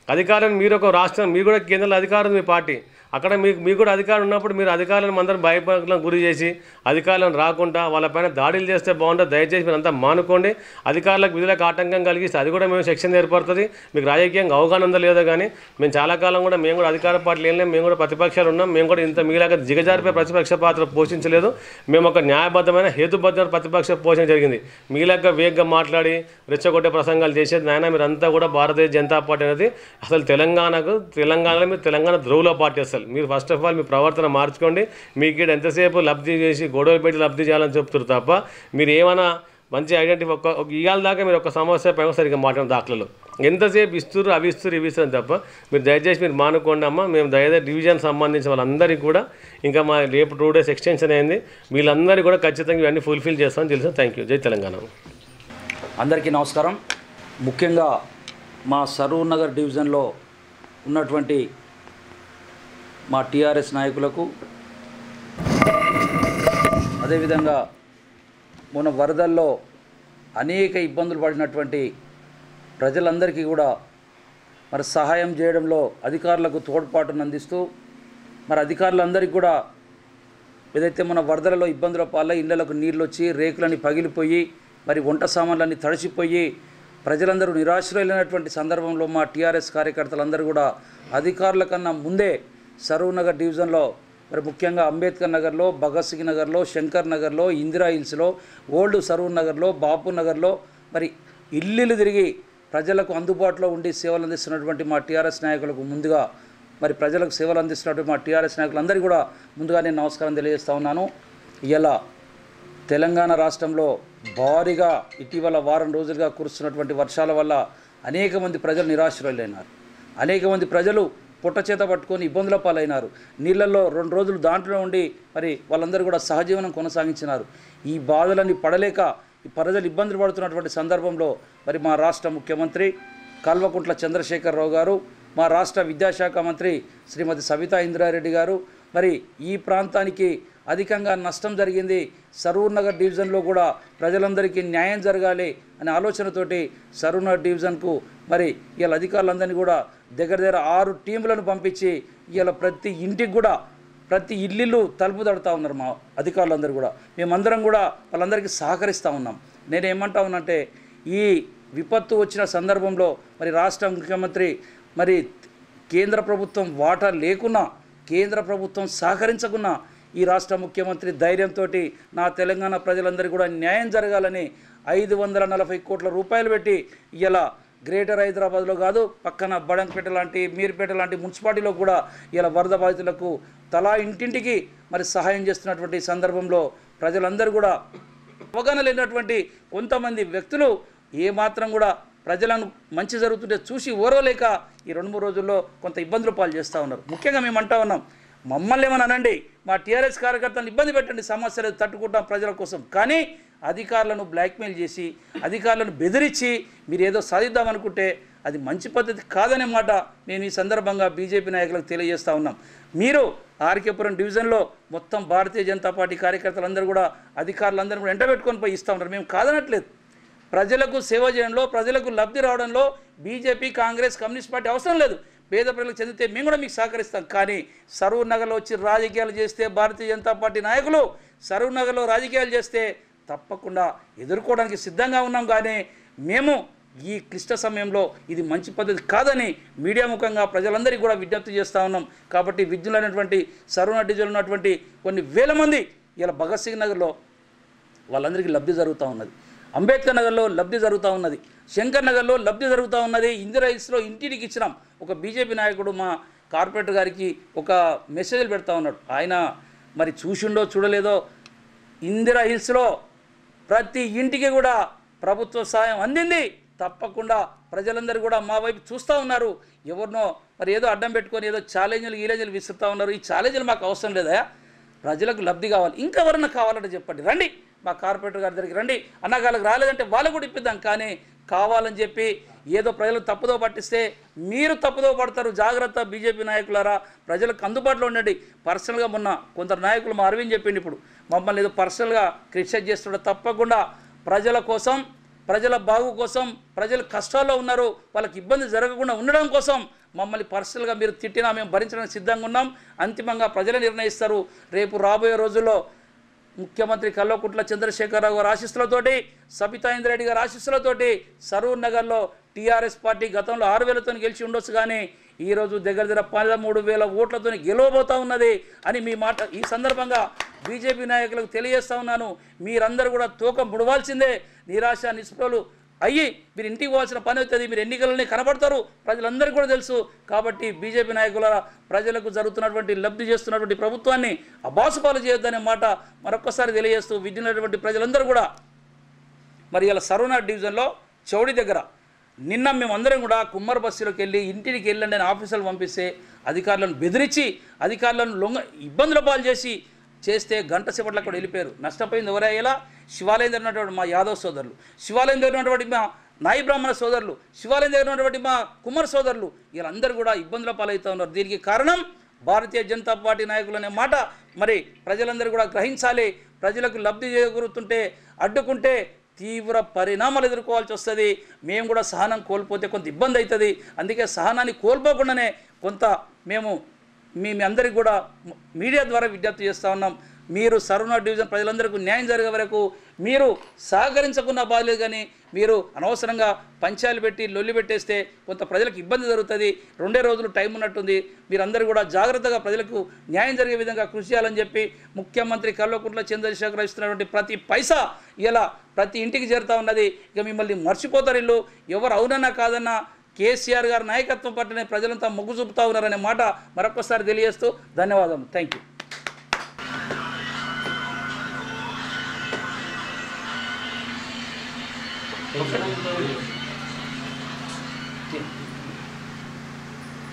అధికారులను మీరు ఒక రాష్ట్రం, మీరు కూడా కేంద్రంలో అధికారం మీ పార్టీ, అక్కడ మీకు కూడా అధికారం ఉన్నప్పుడు మీరు అధికారులను అందరం భయపడలకు గురి చేసి అధికారులను రాకుండా వాళ్ళపైన దాడులు చేస్తే బాగుంటుంది. దయచేసి మీరు అంతా మానుకోండి. అధికారులకు విధులకు ఆటంకం కలిగిస్తే అది కూడా మేము సెక్షన్ ఏర్పడుతుంది. మీకు రాజకీయంగా అవగాహన ఉందో లేదో కానీ మేము చాలా కాలం కూడా మేము కూడా అధికార పార్టీలు ఏం లేము, మేము కూడా ప్రతిపక్షాలు ఉన్నాం. మేము కూడా ఇంత మీలాగా దిగజారిపోయే ప్రతిపక్ష పాత్ర పోషించలేదు. మేము ఒక న్యాయబద్ధమైన హేతుబద్ధమైన ప్రతిపక్ష పోషణ జరిగింది. మీలాగా వేగంగా మాట్లాడి రెచ్చగొట్టే ప్రసంగాలు చేసేది నాయన మీరంతా కూడా భారతీయ జనతా పార్టీ అనేది అసలు తెలంగాణలో మీరు తెలంగాణ ద్రోవుల పార్టీ. అసలు మీరు ఫస్ట్ ఆఫ్ ఆల్ మీ ప్రవర్తన మార్చుకోండి. మీకు ఇక్కడ ఎంతసేపు లబ్ధి చేసి గొడవలు పెట్టి లబ్ధి చేయాలని చెప్తారు తప్ప మీరు ఏమైనా మంచి ఐడెంటిఫై ఇవాళ దాకా మీరు ఒక సమస్య పైన సరిగ్గా మాట్లాడిన దాఖలలో ఎంతసేపు ఇస్తారు అవి ఇస్తారు ఇవి ఇస్తారు తప్ప మీరు దయచేసి మీరు మానుకోండి అమ్మ. మేము దయచేసి డివిజన్ సంబంధించిన వాళ్ళందరికీ కూడా ఇంకా మా రేపు 2 days ఎక్స్టెన్షన్ అయింది. వీళ్ళందరికీ కూడా ఖచ్చితంగా ఇవన్నీ ఫుల్ఫిల్ చేస్తామని తెలుసు. Thank you. జై తెలంగాణ. అందరికీ నమస్కారం. ముఖ్యంగా మా సరూర్ నగర్ డివిజన్లో ఉన్నటువంటి మా టీఆర్ఎస్ నాయకులకు అదేవిధంగా మొన్న వరదల్లో అనేక ఇబ్బందులు పడినటువంటి ప్రజలందరికీ కూడా మరి సహాయం చేయడంలో అధికారులకు తోడ్పాటును అందిస్తూ మరి అధికారులందరికీ కూడా ఏదైతే మన వరదలలో ఇబ్బందుల పాలై ఇళ్లకు నీళ్ళు వచ్చి రేకులని పగిలిపోయి మరి వంట సామాన్లన్నీ తడిసిపోయి ప్రజలందరూ నిరాశ్రయులైనటువంటి సందర్భంలో మా టీఆర్ఎస్ కార్యకర్తలందరూ కూడా అధికారుల కన్నా ముందే సరూర్ నగర్ డివిజన్లో మరి ముఖ్యంగా అంబేద్కర్ నగర్లో, భగత్ సింగ్ నగర్లో, శంకర్ నగర్లో, ఇందిరా హిల్స్లో, ఓల్డ్ సరూర్ నగర్లో, బాపు నగర్లో మరి ఇల్లు తిరిగి ప్రజలకు అందుబాటులో ఉండి సేవలు అందిస్తున్నటువంటి మా టీఆర్ఎస్ నాయకులకు ముందుగా మరి ప్రజలకు సేవలు అందిస్తున్నటువంటి మా టీఆర్ఎస్ నాయకులందరికీ కూడా ముందుగా నేను నమస్కారం తెలియజేస్తూ ఉన్నాను. ఇలా తెలంగాణ రాష్ట్రంలో భారీగా ఇటీవల వారం రోజులుగా కురుస్తున్నటువంటి వర్షాల వల్ల అనేక మంది ప్రజలు నిరాశ్రయులైనారు. అనేక మంది ప్రజలు పుట్ట చేత పట్టుకొని ఇబ్బందుల పాలైనారు. నీళ్ళల్లో 2 రోజులు దాంట్లో ఉండి మరి వాళ్ళందరూ కూడా సహజీవనం కొనసాగించినారు. ఈ బాధలన్నీ పడలేక ఈ ప్రజలు ఇబ్బందులు పడుతున్నటువంటి సందర్భంలో మరి మా రాష్ట్ర ముఖ్యమంత్రి కల్వకుంట్ల చంద్రశేఖరరావు గారు, మా రాష్ట్ర విద్యాశాఖ మంత్రి శ్రీమతి సబితా ఇంద్రారెడ్డి గారు మరి ఈ ప్రాంతానికి అధికంగా నష్టం జరిగింది, సరూర్ నగర్ డివిజన్లో కూడా ప్రజలందరికీ న్యాయం జరగాలి అనే ఆలోచనతోటి సరూర్ నగర్ డివిజన్కు మరి ఇవాళ అధికారులందరినీ కూడా దగ్గర 6 టీములను పంపించి ఇవాళ ప్రతి ఇంటికి కూడా ప్రతి ఇల్లు తలుపు తడుతూ ఉన్నారు మా అధికారులందరూ కూడా. మేమందరం కూడా వాళ్ళందరికీ సహకరిస్తూ ఉన్నాం. నేనేమంటా ఉన్నానంటే ఈ విపత్తు వచ్చిన సందర్భంలో మరి రాష్ట్ర ముఖ్యమంత్రి మరి కేంద్ర ప్రభుత్వం వాటా లేకున్నా, కేంద్ర ప్రభుత్వం సహకరించకున్నా ఈ రాష్ట్ర ముఖ్యమంత్రి ధైర్యంతో నా తెలంగాణ ప్రజలందరికీ కూడా న్యాయం జరగాలని 540 కోట్ల రూపాయలు పెట్టి ఇలా గ్రేటర్ హైదరాబాద్లో కాదు పక్కన బడంపేట లాంటి మీర్పేట లాంటి మున్సిపాలిటీలో కూడా ఇలా వరద బాధితులకు తలా ఇంటింటికి మరి సహాయం చేస్తున్నటువంటి సందర్భంలో ప్రజలందరూ కూడా అవగాహన లేనటువంటి కొంతమంది వ్యక్తులు ఏమాత్రం కూడా ప్రజలను మంచి జరుగుతుంటే చూసి ఓరవలేక ఈ 2-3 రోజుల్లో కొంత ఇబ్బందులు పాలు చేస్తూ ఉన్నారు. ముఖ్యంగా మేము అంటా ఉన్నాం, మమ్మల్ని ఏమని అనండి, మా టీఆర్ఎస్ కార్యకర్తలను ఇబ్బంది పెట్టండి, సమస్యలు తట్టుకుంటాం ప్రజల కోసం. కానీ అధికారులను బ్లాక్మెయిల్ చేసి అధికారులను బెదిరించి మీరు ఏదో సాధిద్దామనుకుంటే అది మంచి పద్ధతి కాదనే మాట నేను ఈ సందర్భంగా బీజేపీ నాయకులకు తెలియజేస్తూ ఉన్నాం. మీరు ఆర్కేపురం డివిజన్లో మొత్తం భారతీయ జనతా పార్టీ కార్యకర్తలందరూ కూడా అధికారులందరూ కూడా ఎంటబెట్టుకొని పోయి ఇస్తూ ఉన్నారు. మేము కాదనట్లేదు. ప్రజలకు సేవ చేయడంలో, ప్రజలకు లబ్ధి రావడంలో బీజేపీ, కాంగ్రెస్, కమ్యూనిస్ట్ పార్టీ అవసరం లేదు. పేద ప్రజలకు చెందితే మేము కూడా మీకు సహకరిస్తాం. కానీ సరూర్ నగర్లో వచ్చి రాజకీయాలు చేస్తే, భారతీయ జనతా పార్టీ నాయకులు సరూర్ నగర్లో రాజకీయాలు చేస్తే తప్పకుండా ఎదుర్కోవడానికి సిద్ధంగా ఉన్నాం. కానీ మేము ఈ క్లిష్ట సమయంలో ఇది మంచి పద్ధతి కాదని మీడియా ముఖంగా ప్రజలందరికీ కూడా విజ్ఞప్తి చేస్తూ ఉన్నాం. కాబట్టి విద్యులైనటువంటి సరూర్ డివిజన్లో ఉన్నటువంటి కొన్ని వేల మంది ఇలా భగత్ సింగ్ నగర్లో వాళ్ళందరికీ లబ్ధి జరుగుతూ ఉన్నది. అంబేద్కర్ నగర్లో లబ్ధి జరుగుతూ ఉన్నది. శంకర్ నగర్లో లబ్ధి జరుగుతూ ఉన్నది. ఇందిరా హిల్స్లో ఇంటికి ఇచ్చినాం. ఒక బీజేపీ నాయకుడు మా కార్పొరేటర్ గారికి ఒక మెసేజ్లు పెడతా ఉన్నాడు. ఆయన మరి చూసిండో చూడలేదో, ఇందిరా హిల్స్లో ప్రతి ఇంటికి కూడా ప్రభుత్వ సాయం అందింది. తప్పకుండా ప్రజలందరూ కూడా మా వైపు చూస్తూ ఉన్నారు. ఎవరినో మరి ఏదో అడ్డం పెట్టుకొని ఏదో ఛాలెంజ్లు విసురుతూ ఉన్నారు. ఈ ఛాలెంజ్లు మాకు అవసరం లేదా? ప్రజలకు లబ్ధి కావాలి. ఇంకెవరన్నా కావాలంటే చెప్పండి, రండి మా కార్పొరేటర్ గారి దగ్గరికి రండి. అన్నగాళ్ళకి రాలేదంటే వాళ్ళకు కూడా ఇప్పిద్దాం. కానీ కావాలని చెప్పి ఏదో ప్రజలకు తప్పుదో పట్టిస్తే మీరు తప్పుదో పడతారు. జాగ్రత్త బీజేపీ నాయకులారా, ప్రజలకు అందుబాటులో ఉండండి. పర్సనల్గా మొన్న కొందరు నాయకులు మా అరవింద్ చెప్పింది, ఇప్పుడు మమ్మల్ని ఏదో పర్సనల్గా క్రిటిసైజ్ చేస్తుండే. తప్పకుండా ప్రజల కోసం, ప్రజల బాగు కోసం, ప్రజలు కష్టాల్లో ఉన్నారు, వాళ్ళకి ఇబ్బంది జరగకుండా ఉండడం కోసం మమ్మల్ని పర్సనల్గా మీరు తిట్టినా మేము భరించడానికి సిద్ధంగా ఉన్నాం. అంతిమంగా ప్రజలే నిర్ణయిస్తారు. రేపు రాబోయే రోజుల్లో ముఖ్యమంత్రి కల్వకుంట్ల చంద్రశేఖరరావు గారి ఆశీస్సులతోటి, సబితా ఇంద్రారెడ్డి గారి ఆశీస్సులతోటి సరూర్ నగర్లో టీఆర్ఎస్ పార్టీ గతంలో 6,000తో గెలిచి ఉండొచ్చు. కానీ ఈరోజు దగ్గర 13,000 ఓట్లతో గెలవబోతూ ఉన్నది అని మీ మాట ఈ సందర్భంగా బీజేపీ నాయకులకు తెలియజేస్తూ ఉన్నాను. మీరందరూ కూడా తూకం ముడవాల్సిందే. నిరాశ నిస్పృహలు అయ్యి మీరు ఇంటికి పోవాల్సిన పని అవుతుంది. మీరు ఎన్నికలని కనబడతారు, ప్రజలందరికీ కూడా తెలుసు. కాబట్టి బీజేపీ నాయకుల ప్రజలకు జరుగుతున్నటువంటి లబ్ధి చేస్తున్నటువంటి ప్రభుత్వాన్ని అబాసుపాలు చేయొద్దనే మాట మరొక్కసారి తెలియజేస్తూ విద్యున్నటువంటి ప్రజలందరూ కూడా మరి ఇలా సరూర్ డివిజన్లో చౌడి దగ్గర నిన్న మేమందరం కూడా కుమ్మర్ బస్సులోకి వెళ్ళి ఇంటికి వెళ్ళండి అని ఆఫీసర్లు పంపిస్తే అధికారులను బెదిరించి, అధికారులను ఇబ్బందుల పాలు చేస్తే గంట సేపట్లో కూడా వెళ్ళిపోయారు. నష్టపోయింది ఎవరయ్యేలా? శివాలయం దగ్గర ఉన్నటువంటి మా యాదవ్ సోదరులు, శివాలయం దగ్గర ఉన్నటువంటి మా నాయి బ్రాహ్మణ సోదరులు, శివాలయం దగ్గర ఉన్నటువంటి మా కుమ్మర్ సోదరులు, వీళ్ళందరూ కూడా ఇబ్బందుల పాలవుతూ ఉన్నారు. దీనికి కారణం భారతీయ జనతా పార్టీ నాయకులు అనే మాట మరి ప్రజలందరూ కూడా గ్రహించాలి. ప్రజలకు లబ్ధి చేకూరుతుంటే అడ్డుకుంటే తీవ్ర పరిణామాలు ఎదుర్కోవాల్సి వస్తుంది. మేము కూడా సహనం కోల్పోతే కొంత ఇబ్బంది అవుతుంది. అందుకే సహనాన్ని కోల్పోకుండానే కొంత మేము మీ అందరికీ కూడా మీడియా ద్వారా విజ్ఞప్తి చేస్తూ ఉన్నాం. మీరు సరూర్ డివిజన్ ప్రజలందరికీ న్యాయం జరిగే వరకు మీరు సహకరించకున్న బాధలేదు. కానీ మీరు అనవసరంగా పంచాయలు పెట్టి లొల్లి పెట్టేస్తే కొంత ప్రజలకు ఇబ్బంది జరుగుతుంది. 2 రోజులు టైం ఉన్నట్టుంది. మీరందరూ కూడా జాగ్రత్తగా ప్రజలకు న్యాయం జరిగే విధంగా కృషి చేయాలని చెప్పి ముఖ్యమంత్రి కల్వకుంట్ల చంద్రశేఖరరావు ఇస్తున్నటువంటి ప్రతి పైసా ఇలా ప్రతి ఇంటికి చేరుతూ ఉన్నది. ఇక మిమ్మల్ని మర్చిపోతారు. ఇల్లు ఎవరు అవునన్నా కాదన్నా కేసీఆర్ గారి నాయకత్వం పట్లనే ప్రజలంతా మొగ్గు చూపుతూ ఉన్నారనే మాట మరొకసారి తెలియజేస్తూ ధన్యవాదాలు. Thank you.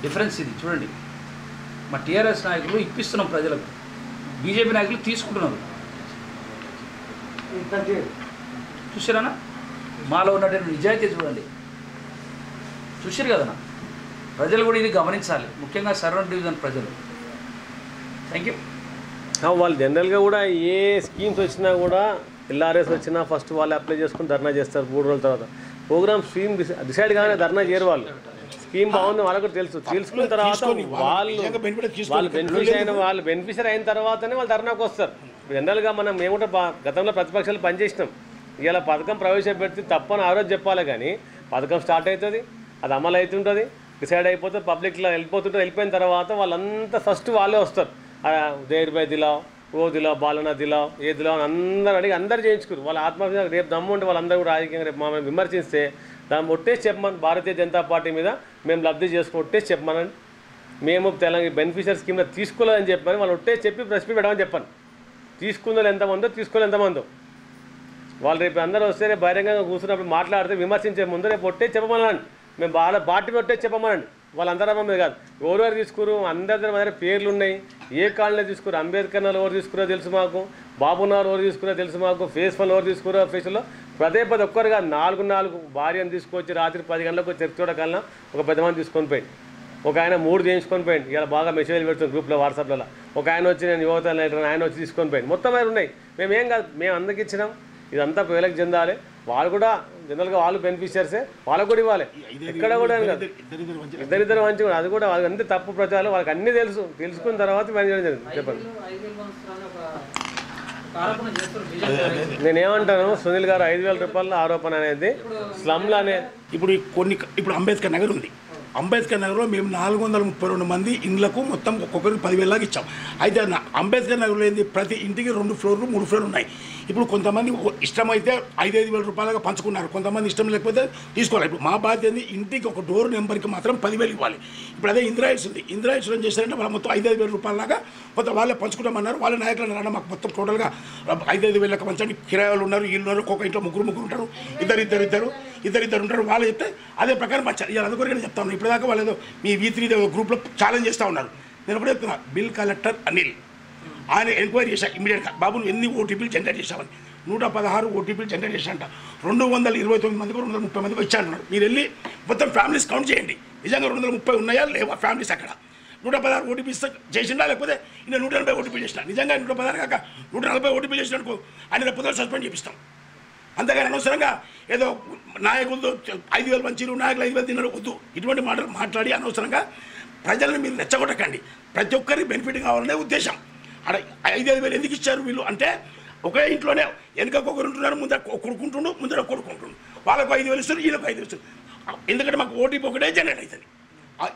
డిఫరెన్స్ ఇది చూడండి. మా టీఆర్ఎస్ నాయకులు ఇప్పిస్తున్నాం ప్రజలకు, బీజేపీ నాయకులు తీసుకుంటున్నారు. చూసారా మాలో ఉన్నటువంటి నిజాయితీ చూడండి. చూసారు కదన్నా, ప్రజలు కూడా ఇది గమనించాలి, ముఖ్యంగా సరూర్ డివిజన్ ప్రజలు. Thank you. వాళ్ళు జనరల్గా కూడా ఏ స్కీమ్స్ వచ్చినా కూడా ఎల్ఆర్ఎస్ వచ్చినా ఫస్ట్ వాళ్ళు అప్లై చేసుకుని ధర్నా చేస్తారు. 3 రోజుల తర్వాత ప్రోగ్రామ్ స్కీమ్ డిసైడ్ కానీ ధర్నా చేయరు. వాళ్ళు స్కీమ్ బాగుంది వాళ్ళకు తెలుసు. తెలుసుకున్న తర్వాత వాళ్ళు బెనిఫిషియరీ అయిన తర్వాతనే వాళ్ళు ధర్నాకు వస్తారు. జనరల్గా మేము కూడా గతంలో ప్రతిపక్షాలు పనిచేసినాం. ఇలా పథకం ప్రవేశపెడితే తప్పని ఆ రోజు చెప్పాలి. కానీ పథకం స్టార్ట్ అవుతుంది, అది అమలు అవుతుంటుంది, డిసైడ్ అయిపోతే పబ్లిక్లో వెళ్ళిపోతుంటుంది. వెళ్ళిపోయిన తర్వాత వాళ్ళంతా ఫస్ట్ వాళ్ళే వస్తారు. దేర్ బై దిలావ్, ఓ దిలావ్, బాలనా దిలావ్, ఏ దిలావ్ అని అందరూ అడిగి అందరూ చేయించుకున్నారు. వాళ్ళ ఆత్మహత్య రేపు దమ్ము ఉంటే వాళ్ళందరూ కూడా రాజకీయంగా రేపు మమ్మల్ని విమర్శిస్తే దాన్ని ఒట్టేసి చెప్పమని, భారతీయ జనతా పార్టీ మీద మేము లబ్ధి చేసుకుని ఒట్టేసి చెప్పమని, మేము తెలంగాణ బెనిఫిషియరీ స్కీమ్లో తీసుకోలేదని చెప్పని వాళ్ళు ఒట్టేసి చెప్పి ప్రెస్ మీట్ పెట్టమని చెప్పాను. తీసుకుందో ఎంతమందో తీసుకోలేదు ఎంతమందో వాళ్ళు రేపు అందరూ వస్తే రేపు బహిరంగంగా కూర్చున్నప్పుడు మాట్లాడితే విమర్శించే ముందు రేపు ఒట్టేసి చెప్పమనండి. మేము బాగా పార్టీ ఒట్టేసి చెప్పమనండి. వాళ్ళందరూ మీద కాదు, ఎవరెవరు తీసుకురు అందరి దగ్గర పేర్లు ఉన్నాయి. ఏ కాలనీ తీసుకురు, అంబేద్కర్ నగర్ ఎవరు తీసుకురో తెలుసు మాకు, బాబునగర్ ఎవరు తీసుకురో తెలుసు మాకు, ఫేస్ 1 ఎవరు తీసుకురో ఫేస్లో పదే ఒక్కరుగా 4 భార్యను తీసుకొచ్చి రాత్రి 10 గంటలకు చర్చ చూడకల్లా ఒక పెద్ద మంది తీసుకొని పోయి ఒక ఆయన 3 చేయించుకొని పోయింది. ఇలా బాగా మెసేజ్లు పెడుతుంది గ్రూప్లో వాట్సాప్లలో. ఒక ఆయన వచ్చి నేను యువత లీడర్, ఆయన వచ్చి తీసుకొని పోయింది. మొత్తం ఆయన ఉన్నాయి. మేమేం కాదు, మేము అందరికి ఇచ్చినాం. ఇదంతా ప్రజలకు చెందాలి. వాళ్ళు కూడా జనరల్గా వాళ్ళు బెనిఫిషియర్సే, వాళ్ళకు కూడా ఇవ్వాలి. ఎక్కడ కూడా కాదు, ఇద్దరిద్దరు మంచిగా. అది కూడా వాళ్ళకి అంతే తప్పు ప్రచారాలు, వాళ్ళకి అన్నీ తెలుసుకున్న తర్వాత పని చేయడం జరిగింది. చెప్పండి. నేనేమంటాను, సునీల్ గారు 5,000 రూపాయల ఆరోపణ అనేది స్లమ్లు అనేది ఇప్పుడు అంబేద్కర్ నగర్ ఉంది. అంబేద్కర్ నగర్లో మేము 432 మంది ఇండ్లకు మొత్తం ఒక్కొక్కరికి 10,000 లాగా ఇచ్చాం. అయితే అంబేద్కర్ నగర్లో ఏంది, ప్రతి ఇంటికి 2 ఫ్లోర్లు 3 ఫ్లోర్లు ఉన్నాయి. ఇప్పుడు కొంతమంది ఇష్టమైతే 5,000 రూపాయలుగా పంచుకున్నారు, కొంతమంది ఇష్టం లేకపోతే తీసుకోవాలి. ఇప్పుడు మా బాధ్యత ఏంది, ఇంటికి ఒక డోర్ నెంబర్కి మాత్రం 10,000 ఇవ్వాలి. ఇప్పుడు అదే ఇందిరాయిల్స్ ఉంది. ఇందిరాయిల్స్లో ఏం చేశారంటే వాళ్ళు మొత్తం 5,000 రూపాయలలాగా మొత్తం వాళ్ళే పంచుకుంటామన్నారు. వాళ్ళ నాయకులు అన్నారు మాకు మొత్తం టోటల్గా 5,000 పంచండి. కిరాయిలు ఉన్నారు, వీళ్ళు ఉన్నారు, ఒక్కొక్క ఇంట్లో ముగ్గురు ఉంటారు, ఇద్దరు ఉంటారు. వాళ్ళు చెప్తే అదే ప్రకారం పంచారు. ఇలా అందుకొరకు నేను చెప్తా ఉన్నాను. ఇప్పటిదాకా వాళ్ళు ఏదో మీ V3 గ్రూప్లో ఛాలెంజ్ చేస్తూ ఉన్నారు. నేను ఎప్పుడే చెప్తున్నా, బిల్ కలెక్టర్ అనిల్ ఆయన ఎంక్వైరీ చేశాను ఇమీడియట్గా, బాబు నువ్వు ఎన్ని ఓటీపీలు జనరేట్ చేశామని. 116 ఓటీపీలు జనరేట్ చేశాంట. 229 మందికి 230 మందికి వచ్చాడన్నారు. మీరు వెళ్ళి మొత్తం ఫ్యామిలీస్ కౌంట్ చేయండి, నిజంగా 230 ఉన్నాయా లేవా ఫ్యామిలీస్ అక్కడ. 116 ఓటీపీస్ చేసిండా, లేకపోతే ఈయన 180 ఓటీపీలు చేసినా. నిజంగా 116 కాక 140 ఓటీపీలు చేసినట్టు ఆయన రేపు సస్పెండ్ చేపిస్తాం. అంతేగాని అనవసరంగా ఏదో నాయకులతో 5,000 మంచిలు, నాయకులు 5,000 తిన్నారు వద్దు. ఇటువంటి మాటలు మాట్లాడి అనవసరంగా ప్రజలను మీరు రెచ్చగొట్టకండి. ప్రతి ఒక్కరికి బెనిఫిట్ కావాలనే ఉద్దేశం. అక్కడ 5,000 ఎందుకు ఇచ్చారు వీళ్ళు అంటే, ఒకే ఇంట్లోనే వెనుకొకరు ఉంటున్నారు, ముందర కొడుకుంటుండు, ముందర కొడుకుంటుండు. వాళ్ళకు 5,000 ఇస్తారు, వీళ్ళకు 5,000 ఇస్తారు. ఎందుకంటే మాకు ఓటీపీ ఒకటే జనరేట్ అవుతుంది.